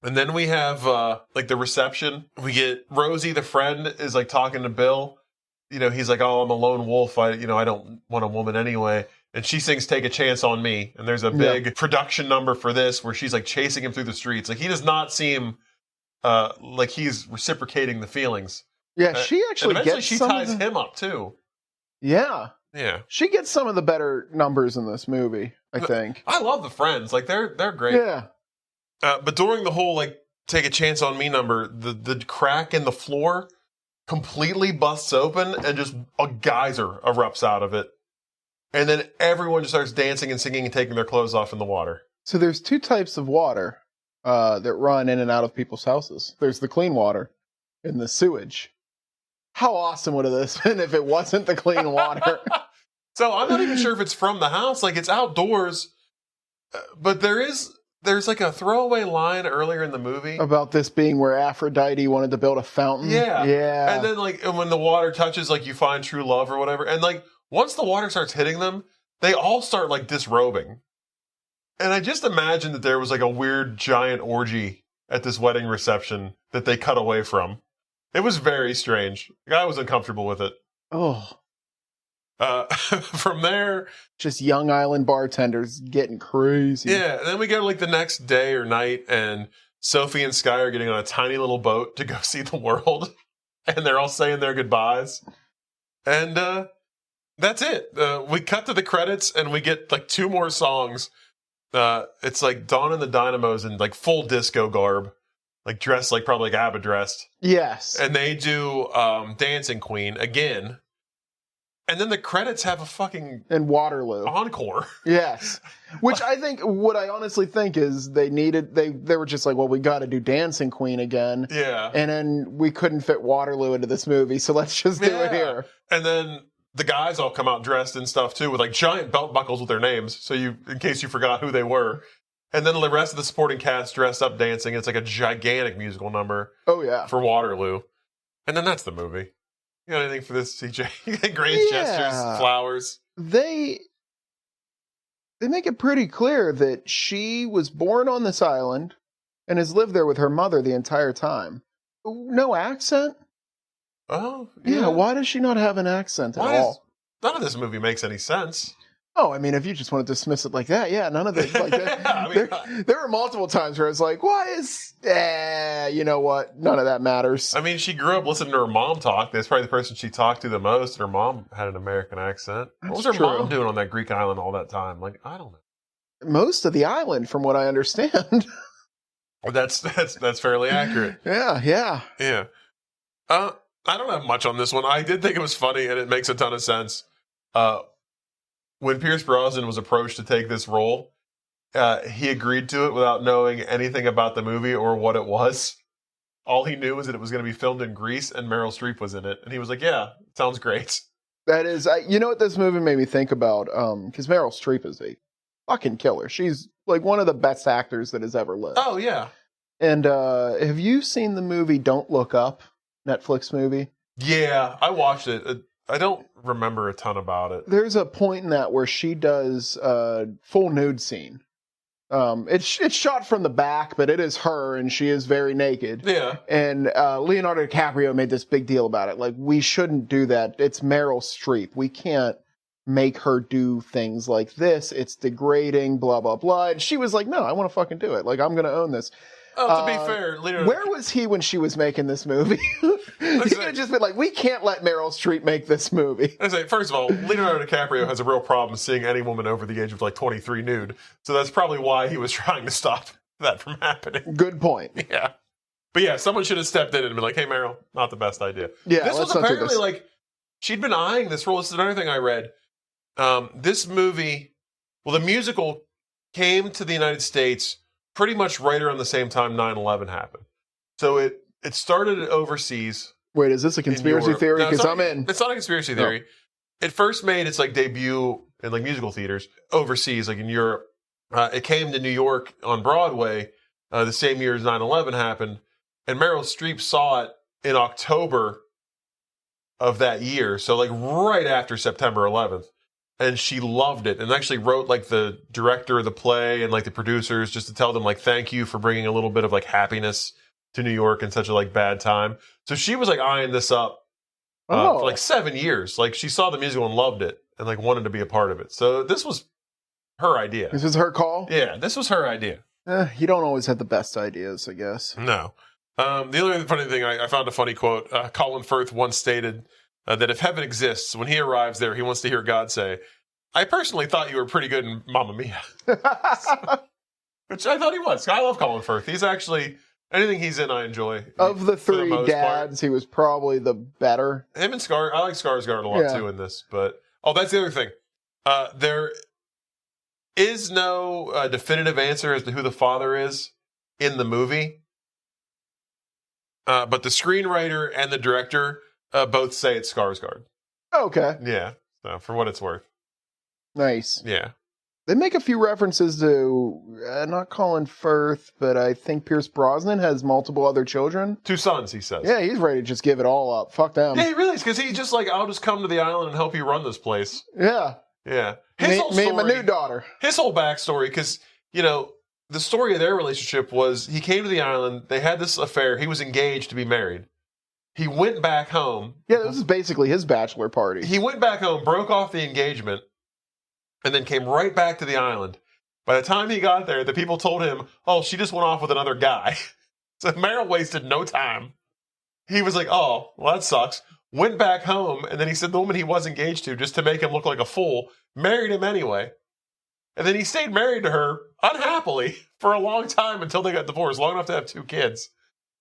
Speaker 2: And then we have, the reception. We get Rosie, the friend, is, talking to Bill. He's like, oh, I'm a lone wolf. I don't want a woman anyway. And she sings Take a Chance on Me. And there's a big production number for this where she's, chasing him through the streets. He does not seem like he's reciprocating the feelings.
Speaker 1: Yeah, she actually
Speaker 2: and eventually
Speaker 1: gets
Speaker 2: she
Speaker 1: some
Speaker 2: ties
Speaker 1: of the...
Speaker 2: him up, too.
Speaker 1: Yeah.
Speaker 2: Yeah.
Speaker 1: She gets some of the better numbers in this movie, I think.
Speaker 2: I love the friends. They're great.
Speaker 1: Yeah.
Speaker 2: But during the whole, Take a Chance on Me number, the crack in the floor completely busts open and just a geyser erupts out of it. And then everyone just starts dancing and singing and taking their clothes off in the water.
Speaker 1: So there's two types of water that run in and out of people's houses. There's the clean water and the sewage. How awesome would this have been if it wasn't the clean water?
Speaker 2: So I'm not even sure if it's from the house. It's outdoors. But there's a throwaway line earlier in the movie.
Speaker 1: About this being where Aphrodite wanted to build a fountain.
Speaker 2: Yeah.
Speaker 1: Yeah.
Speaker 2: And then when the water touches, you find true love or whatever. And once the water starts hitting them, they all start disrobing. And I just imagine that there was a weird giant orgy at this wedding reception that they cut away from. It was very strange. I was uncomfortable with it.
Speaker 1: Oh.
Speaker 2: From there...
Speaker 1: Just young island bartenders getting crazy.
Speaker 2: Yeah, and then we go the next day or night, and Sophie and Sky are getting on a tiny little boat to go see the world. And they're all saying their goodbyes. And that's it. We cut to the credits, and we get two more songs. It's Dawn and the Dynamos in full disco garb. Dressed probably ABBA dressed.
Speaker 1: Yes.
Speaker 2: And they do Dancing Queen again. And then the credits have a fucking...
Speaker 1: And Waterloo.
Speaker 2: Encore.
Speaker 1: Yes. Which what I honestly think is they were just well, we got to do Dancing Queen again.
Speaker 2: Yeah.
Speaker 1: And then we couldn't fit Waterloo into this movie, so let's just do it here.
Speaker 2: And then the guys all come out dressed and stuff too, with giant belt buckles with their names, so in case you forgot who they were. And then the rest of the supporting cast dressed up dancing. It's a gigantic musical number.
Speaker 1: Oh, yeah.
Speaker 2: For Waterloo. And then that's the movie. You got anything for this, CJ? Grand gestures, flowers.
Speaker 1: They make it pretty clear that she was born on this island and has lived there with her mother the entire time. No accent?
Speaker 2: Oh,
Speaker 1: yeah. Why does she not have an accent at all?
Speaker 2: None of this movie makes any sense.
Speaker 1: Oh, I mean, if you just want to dismiss it like that, yeah, none of it. There were multiple times where it's why is... you know what? None of that matters.
Speaker 2: I mean, she grew up listening to her mom talk. That's probably the person she talked to the most. Her mom had an American accent. What was her mom doing on that Greek island all that time? I don't know.
Speaker 1: Most of the island, from what I understand.
Speaker 2: That's fairly accurate.
Speaker 1: Yeah.
Speaker 2: I don't have much on this one. I did think it was funny, and it makes a ton of sense. When Pierce Brosnan was approached to take this role, he agreed to it without knowing anything about the movie or what it was. All he knew was that it was going to be filmed in Greece and Meryl Streep was in it. And he was like, yeah, sounds great.
Speaker 1: That is, you know what this movie made me think about? Because Meryl Streep is a fucking killer. She's one of the best actors that has ever lived.
Speaker 2: Oh, yeah.
Speaker 1: And have you seen the movie Don't Look Up? Netflix movie?
Speaker 2: Yeah, I watched it. I don't remember a ton about it.
Speaker 1: There's a point in that where she does a full nude scene. It's shot from the back, but it is her, and she is very naked.
Speaker 2: Yeah.
Speaker 1: And Leonardo DiCaprio made this big deal about it. We shouldn't do that. It's Meryl Streep. We can't make her do things like this. It's degrading, blah, blah, blah. And she was like, no, I want to fucking do it. I'm going to own this.
Speaker 2: Oh, to be fair, Leonardo...
Speaker 1: Where was he when she was making this movie? He could have just been we can't let Meryl Streep make this movie.
Speaker 2: First of all, Leonardo DiCaprio has a real problem seeing any woman over the age of 23 nude. So that's probably why he was trying to stop that from happening.
Speaker 1: Good point.
Speaker 2: Yeah. But yeah, someone should have stepped in and been like, hey, Meryl, not the best idea.
Speaker 1: Yeah,
Speaker 2: this was apparently she'd been eyeing this role. This is another thing I read. This movie, the musical came to the United States pretty much right around the same time 9/11 happened. So it started overseas.
Speaker 1: Wait, is this a conspiracy theory? Because I'm in.
Speaker 2: It's not a conspiracy theory. No. It first made its like debut in like musical theaters overseas, like in Europe. It came to New York on Broadway the same year as 9/11 happened, and Meryl Streep saw it in October of that year, so like right after September 11th, and she loved it, and actually wrote like the director of the play and like the producers just to tell them like thank you for bringing a little bit of like happiness to New York in such a like bad time. So she was like eyeing this up for like 7 years. Like she saw the musical and loved it and like wanted to be a part of it. So this was her idea.
Speaker 1: This was her call?
Speaker 2: Yeah, this was her idea.
Speaker 1: You don't always have the best ideas, I guess.
Speaker 2: No. The other funny thing, I found a funny quote. Colin Firth once stated that if heaven exists, when he arrives there, he wants to hear God say, "I personally thought you were pretty good in Mamma Mia." Which I thought he was. I love Colin Firth. He's actually, anything he's in, I enjoy.
Speaker 1: Of the three dads, he was probably the better.
Speaker 2: Him and I like Skarsgård a lot too in this. But that's the other thing. There is no definitive answer as to who the father is in the movie. But the screenwriter and the director both say it's Skarsgård.
Speaker 1: Okay.
Speaker 2: Yeah. So for what it's worth.
Speaker 1: Nice.
Speaker 2: Yeah.
Speaker 1: They make a few references to, not Colin Firth, but I think Pierce Brosnan has multiple other children.
Speaker 2: 2 sons, he says.
Speaker 1: Yeah, he's ready to just give it all up. Fuck them.
Speaker 2: Yeah, he really is, because he's just like, I'll just come to the island and help you run this place.
Speaker 1: Yeah.
Speaker 2: Yeah.
Speaker 1: Me and my new daughter.
Speaker 2: His whole backstory, because, the story of their relationship was he came to the island, they had this affair, he was engaged to be married. He went back home.
Speaker 1: Yeah, this is basically his bachelor party.
Speaker 2: He went back home, broke off the engagement, and then came right back to the island. By the time he got there, the people told him, oh, she just went off with another guy. So Meryl wasted no time. He was like, oh, well, that sucks. Went back home, and then he said the woman he was engaged to, just to make him look like a fool, married him anyway. And then he stayed married to her unhappily for a long time until they got divorced, long enough to have 2 kids.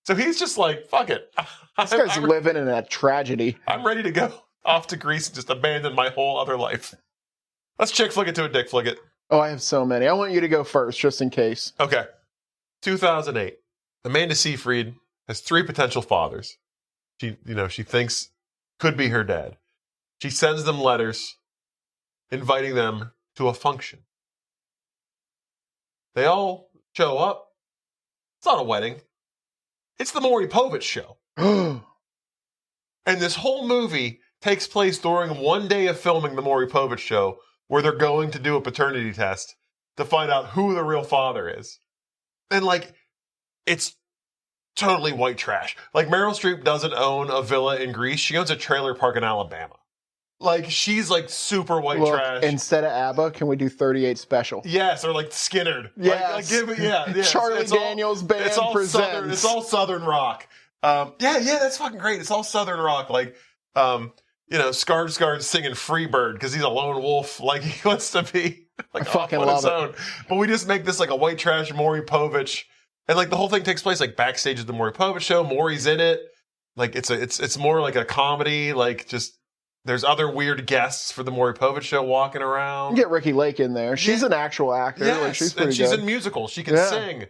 Speaker 2: So he's just like, fuck it.
Speaker 1: This guy's living in a tragedy.
Speaker 2: I'm ready to go off to Greece and just abandon my whole other life. Let's chick flick it to a dick flick it.
Speaker 1: Oh, I have so many. I want you to go first, just in case.
Speaker 2: Okay. 2008. Amanda Seyfried has 3 potential fathers. She thinks could be her dad. She sends them letters inviting them to a function. They all show up. It's not a wedding. It's the Maury Povich show. And this whole movie takes place during one day of filming the Maury Povich show, where they're going to do a paternity test to find out who the real father is. And it's totally white trash. Meryl Streep doesn't own a villa in Greece. She owns a trailer park in Alabama. She's super white trash.
Speaker 1: Instead of ABBA, can we do 38 Special?
Speaker 2: Yes, or Skinnered.
Speaker 1: Yes.
Speaker 2: Yeah.
Speaker 1: Charlie Daniels Band presents.
Speaker 2: Southern, it's all Southern rock. Yeah, that's fucking great. It's all Southern rock. Skarsgård singing Freebird because he's a lone wolf. He wants to be
Speaker 1: I fucking
Speaker 2: on his
Speaker 1: love
Speaker 2: own. But we just make this a white trash Maury Povich. And the whole thing takes place backstage at the Maury Povich show. Maury's in it. It's more like a comedy. There's other weird guests for the Maury Povich show walking around.
Speaker 1: Get Ricky Lake in there. She's an actual actor.
Speaker 2: Yes,
Speaker 1: she's pretty
Speaker 2: she's
Speaker 1: good.
Speaker 2: in musicals. She can sing.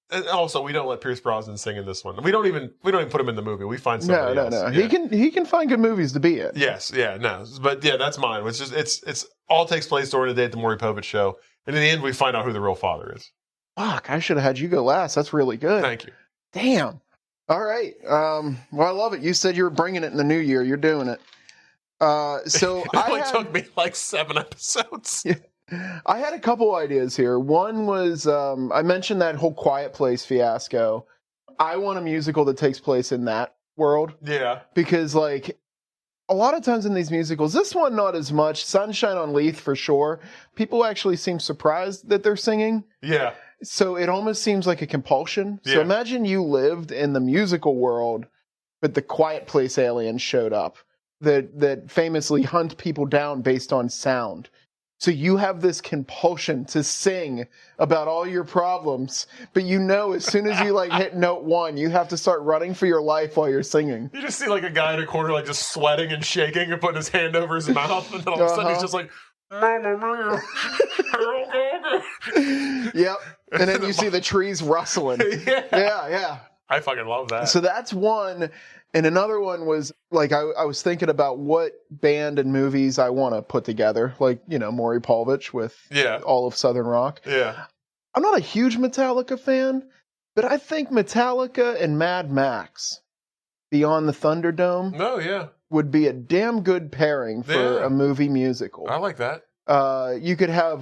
Speaker 2: And also, we don't let Pierce Brosnan sing in this one. We don't even put him in the movie. We find somebody else.
Speaker 1: No. Yeah. He can find good movies to be in.
Speaker 2: Yes, yeah, no. But yeah, that's mine. It's all takes place during the day at the Maury Povich show. And in the end, we find out who the real father is.
Speaker 1: Fuck, I should have had you go last. That's really good.
Speaker 2: Thank you.
Speaker 1: Damn. All right. Well, I love it. You said you were bringing it in the new year. You're doing it. So
Speaker 2: it took me 7 episodes.
Speaker 1: Yeah. I had a couple ideas here. One was, I mentioned that whole Quiet Place fiasco. I want a musical that takes place in that world.
Speaker 2: Yeah.
Speaker 1: Because, a lot of times in these musicals, this one not as much, Sunshine on Leith for sure, people actually seem surprised that they're singing.
Speaker 2: Yeah.
Speaker 1: So it almost seems like a compulsion. So
Speaker 2: Yeah.
Speaker 1: imagine you lived in the musical world, but the Quiet Place aliens showed up that famously hunt people down based on sound. So you have this compulsion to sing about all your problems, but as soon as you hit note 1, you have to start running for your life while you're singing.
Speaker 2: You just see a guy in a corner just sweating and shaking and putting his hand over his mouth, and then all of a sudden he's just like,
Speaker 1: Yep. And then you see the trees rustling. Yeah.
Speaker 2: I fucking love that.
Speaker 1: So that's one. And another one was, like, I was thinking about what band and movies I want to put together. Like, Maury Povich with all of Southern Rock.
Speaker 2: Yeah.
Speaker 1: I'm not a huge Metallica fan, but I think Metallica and Mad Max, Beyond the Thunderdome, would be a damn good pairing for a movie musical.
Speaker 2: I like that.
Speaker 1: You could have,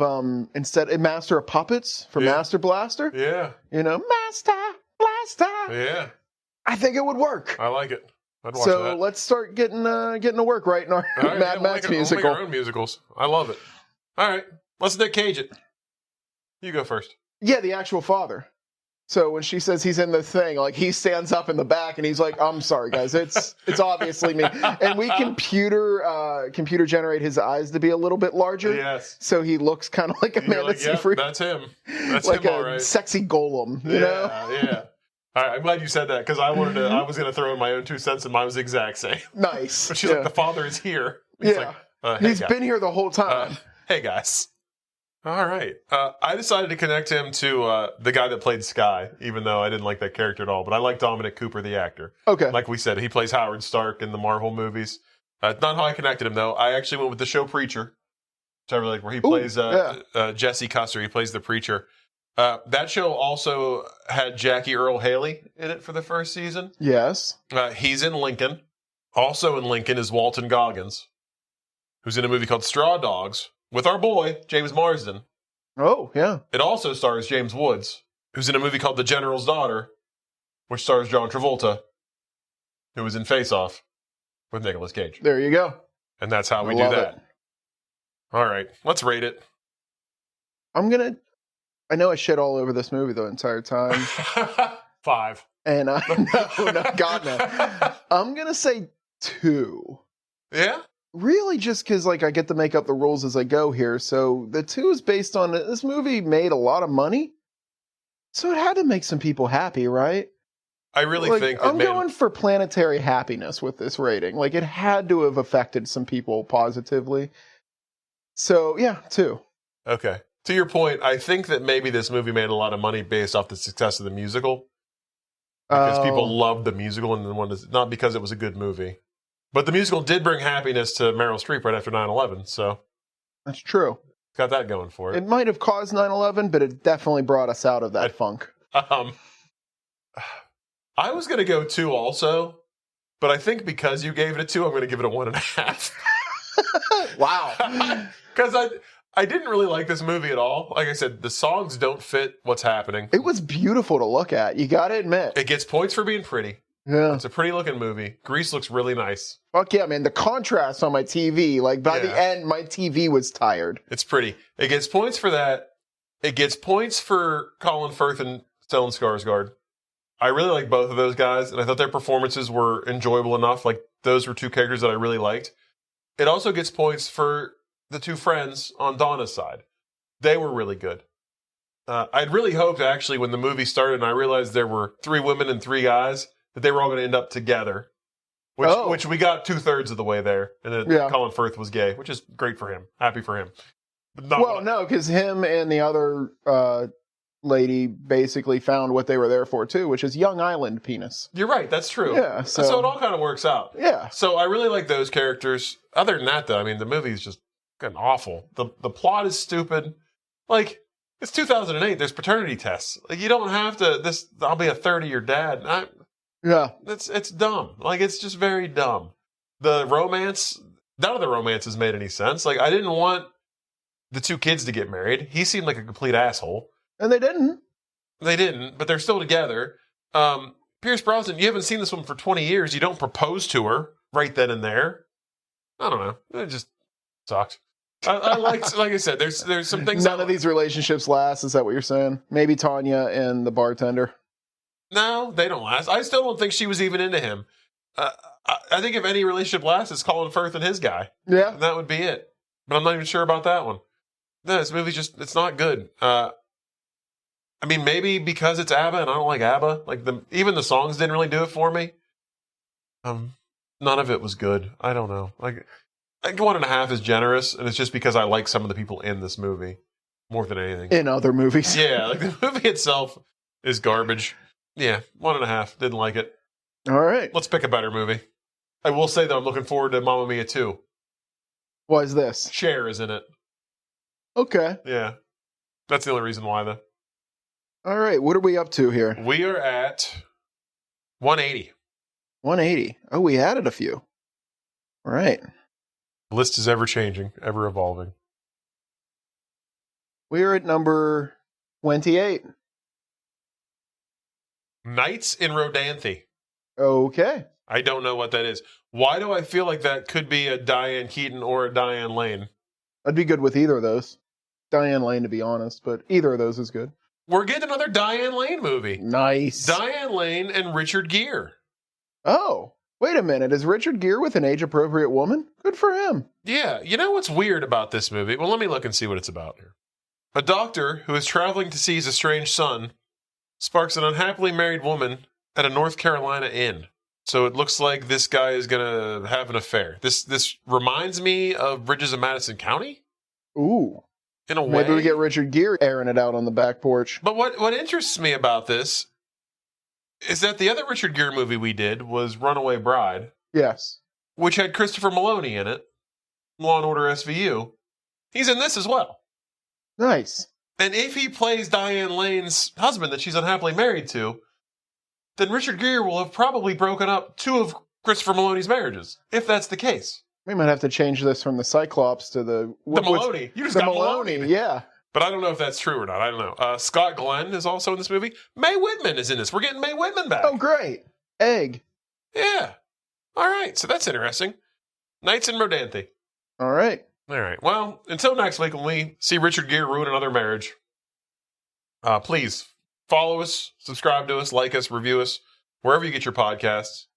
Speaker 1: instead, Master of Puppets for Master Blaster.
Speaker 2: Yeah.
Speaker 1: Master Blaster.
Speaker 2: Yeah.
Speaker 1: I think it would work.
Speaker 2: I like it. I'd watch
Speaker 1: so
Speaker 2: that.
Speaker 1: let's start getting to work writing our Mad Max musical.
Speaker 2: We'll make our own musicals. I love it. All right. Let's Nick Cage it. You go first.
Speaker 1: Yeah, the actual father. So when she says he's in the thing, like, he stands up in the back and he's like, "I'm sorry, guys, it's obviously me." And we computer generate his eyes to be a little bit larger.
Speaker 2: Yes.
Speaker 1: So he looks kind of like a man that's
Speaker 2: that's him. That's
Speaker 1: like
Speaker 2: him, all right.
Speaker 1: a sexy golem, you know?
Speaker 2: Yeah. All right, I'm glad you said that, because I was going to throw in my own 2 cents, and mine was the exact same.
Speaker 1: Nice.
Speaker 2: But she's like, the father is here. He's like, hey,
Speaker 1: he's been here the whole time.
Speaker 2: Hey, guys. All right. I decided to connect him to the guy that played Sky, even though I didn't like that character at all. But I like Dominic Cooper, the actor.
Speaker 1: Okay.
Speaker 2: Like we said, he plays Howard Stark in the Marvel movies. Not how I connected him, though. I actually went with the show Preacher, which I really like, where he plays Jesse Custer. He plays the preacher. That show also had Jackie Earle Haley in it for the first season.
Speaker 1: Yes.
Speaker 2: He's in Lincoln. Also in Lincoln is Walton Goggins, who's in a movie called Straw Dogs with our boy, James Marsden.
Speaker 1: Oh, yeah.
Speaker 2: It also stars James Woods, who's in a movie called The General's Daughter, which stars John Travolta, who was in Face Off with Nicolas Cage.
Speaker 1: There you go.
Speaker 2: And that's how we do that. All right, let's rate it.
Speaker 1: I know I shit all over this movie the entire time.
Speaker 2: 5.
Speaker 1: And God no. I'm going to say 2.
Speaker 2: Yeah?
Speaker 1: Really just because, like, I get to make up the rules as I go here. So the 2 is based on, this movie made a lot of money. So it had to make some people happy, right?
Speaker 2: I really think
Speaker 1: I'm going for planetary happiness with this rating. Like, it had to have affected some people positively. So, yeah, 2.
Speaker 2: Okay. To your point, I think that maybe this movie made a lot of money based off the success of the musical. Because people loved the musical, and not because it was a good movie. But the musical did bring happiness to Meryl Streep right after 9/11, so.
Speaker 1: That's true.
Speaker 2: It's got that going for it.
Speaker 1: It might have caused 9/11, but it definitely brought us out of that funk.
Speaker 2: I was going to go 2 also, but I think because you gave it a 2, I'm going to give it a 1.5.
Speaker 1: Wow.
Speaker 2: Because I didn't really like this movie at all. Like I said, the songs don't fit what's happening.
Speaker 1: It was beautiful to look at. You got to admit.
Speaker 2: It gets points for being pretty.
Speaker 1: Yeah.
Speaker 2: It's a pretty looking movie. Grease looks really nice.
Speaker 1: Fuck yeah, man. The contrast on my TV, like, by the end, my TV was tired.
Speaker 2: It's pretty. It gets points for that. It gets points for Colin Firth and Stellan Skarsgård. I really like both of those guys, and I thought their performances were enjoyable enough. Like, those were 2 characters that I really liked. It also gets points for the 2 friends on Donna's side. They were really good. I'd really hoped, actually, when the movie started and I realized there were 3 women and 3 guys, that they were all going to end up together. Which we got 2/3 of the way there. And then Colin Firth was gay, which is great for him. Happy for him.
Speaker 1: No, because him and the other lady basically found what they were there for, too, which is Young Island penis.
Speaker 2: You're right. That's true.
Speaker 1: Yeah.
Speaker 2: So it all kind of works out.
Speaker 1: Yeah.
Speaker 2: So I really like those characters. Other than that, though, I mean, the movie's just fucking awful. The plot is stupid. Like, it's 2008. There's paternity tests. Like, you don't have to, I'll be a 30-year dad.
Speaker 1: Yeah.
Speaker 2: It's dumb. Like, it's just very dumb. The romance, none of the romances made any sense. Like, I didn't want the 2 kids to get married. He seemed like a complete asshole.
Speaker 1: And they didn't.
Speaker 2: They didn't, but they're still together. Pierce Brosnan, you haven't seen this woman for 20 years. You don't propose to her right then and there. I don't know. It just sucked. I like I said, there's some things.
Speaker 1: None of these relationships last. Is that what you're saying? Maybe Tanya and the bartender.
Speaker 2: No, they don't last. I still don't think she was even into him. I think if any relationship lasts, it's Colin Firth and his guy.
Speaker 1: Yeah.
Speaker 2: And that would be it. But I'm not even sure about that one. No, this movie it's not good. I mean, maybe because it's ABBA and I don't like ABBA. Like, even the songs didn't really do it for me. None of it was good. I don't know. Like 1.5 is generous, and it's just because I like some of the people in this movie. more than anything.
Speaker 1: In other movies.
Speaker 2: Yeah, like the movie itself is garbage. Yeah, 1.5. Didn't like it.
Speaker 1: All right.
Speaker 2: Let's pick a better movie. I will say, though, I'm looking forward to Mamma Mia 2.
Speaker 1: Why is this?
Speaker 2: Cher is in it.
Speaker 1: Okay.
Speaker 2: Yeah. That's the only reason why, though.
Speaker 1: All right. What are we up to here?
Speaker 2: We are at 180.
Speaker 1: 180. Oh, we added a few. All right.
Speaker 2: The list is ever changing, ever evolving.
Speaker 1: We're at number 28.
Speaker 2: Nights in Rodanthe.
Speaker 1: Okay.
Speaker 2: I don't know what that is. Why do I feel like that could be a Diane Keaton or a Diane Lane?
Speaker 1: I'd be good with either of those. Diane Lane, to be honest, but either of those is good.
Speaker 2: We're getting another Diane Lane movie.
Speaker 1: Nice.
Speaker 2: Diane Lane and Richard Gere.
Speaker 1: Oh, wait a minute. Is Richard Gere with an age-appropriate woman? Good for him.
Speaker 2: Yeah. You know what's weird about this movie? Well, let me look and see what it's about here. A doctor who is traveling to see his estranged son sparks an unhappily married woman at a North Carolina inn. So it looks like this guy is going to have an affair. This reminds me of Bridges of Madison County.
Speaker 1: Ooh.
Speaker 2: In a way.
Speaker 1: Maybe we get Richard Gere airing it out on the back porch.
Speaker 2: But what interests me about this is that the other Richard Gere movie we did was Runaway Bride.
Speaker 1: Yes.
Speaker 2: Which had Christopher Maloney in it. Law & Order SVU. He's in this as well.
Speaker 1: Nice.
Speaker 2: And if he plays Diane Lane's husband that she's unhappily married to, then Richard Gere will have probably broken up 2 of Christopher Maloney's marriages, if that's the case.
Speaker 1: We might have to change this from the Cyclops to the
Speaker 2: Maloney. You just
Speaker 1: the
Speaker 2: got
Speaker 1: Maloney,
Speaker 2: Maloney.
Speaker 1: yeah.
Speaker 2: But I don't know if that's true or not. I don't know. Scott Glenn is also in this movie. Mae Whitman is in this. We're getting Mae Whitman back.
Speaker 1: Oh, great. Egg.
Speaker 2: Yeah. All right. So that's interesting. Nights in Rodanthe.
Speaker 1: All right.
Speaker 2: All right. Well, until next week when we see Richard Gere ruin another marriage, please follow us, subscribe to us, like us, review us, wherever you get your podcasts.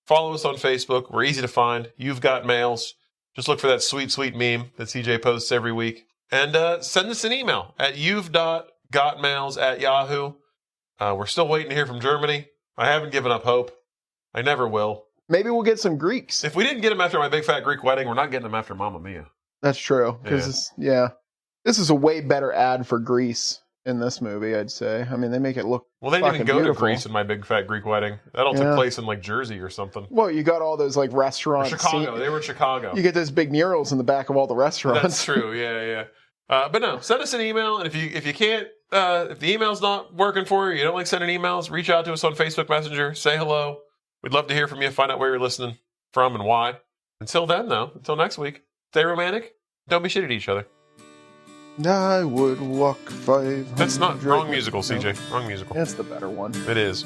Speaker 2: Follow us on Facebook. We're easy to find. You've Got Mails. Just look for that sweet, sweet meme that CJ posts every week. And send us an email at you've.gotmails@yahoo. We're still waiting to hear from Germany. I haven't given up hope. I never will.
Speaker 1: Maybe we'll get some Greeks.
Speaker 2: If we didn't get them after my big fat Greek wedding, we're not getting them after Mamma Mia.
Speaker 1: That's true. Because, this is a way better ad for Greece in this movie, I'd say. I mean, they make it look
Speaker 2: Well, they didn't even go
Speaker 1: beautiful.
Speaker 2: to Greece in my big fat Greek wedding. That all took place in, like, Jersey or something.
Speaker 1: Well, you got all those, like, restaurants.
Speaker 2: Chicago. They were in Chicago.
Speaker 1: You get those big murals in the back of all the restaurants.
Speaker 2: That's true. Yeah. But no, send us an email, and if you can't, if the email's not working for you, you don't like sending emails, reach out to us on Facebook Messenger, say hello. We'd love to hear from you, find out where you're listening from and why. Until then, though, until next week, stay romantic, don't be shitty to each other.
Speaker 1: I would walk 500.
Speaker 2: That's not wrong musical, CJ. Wrong musical.
Speaker 1: That's the better one.
Speaker 2: It is.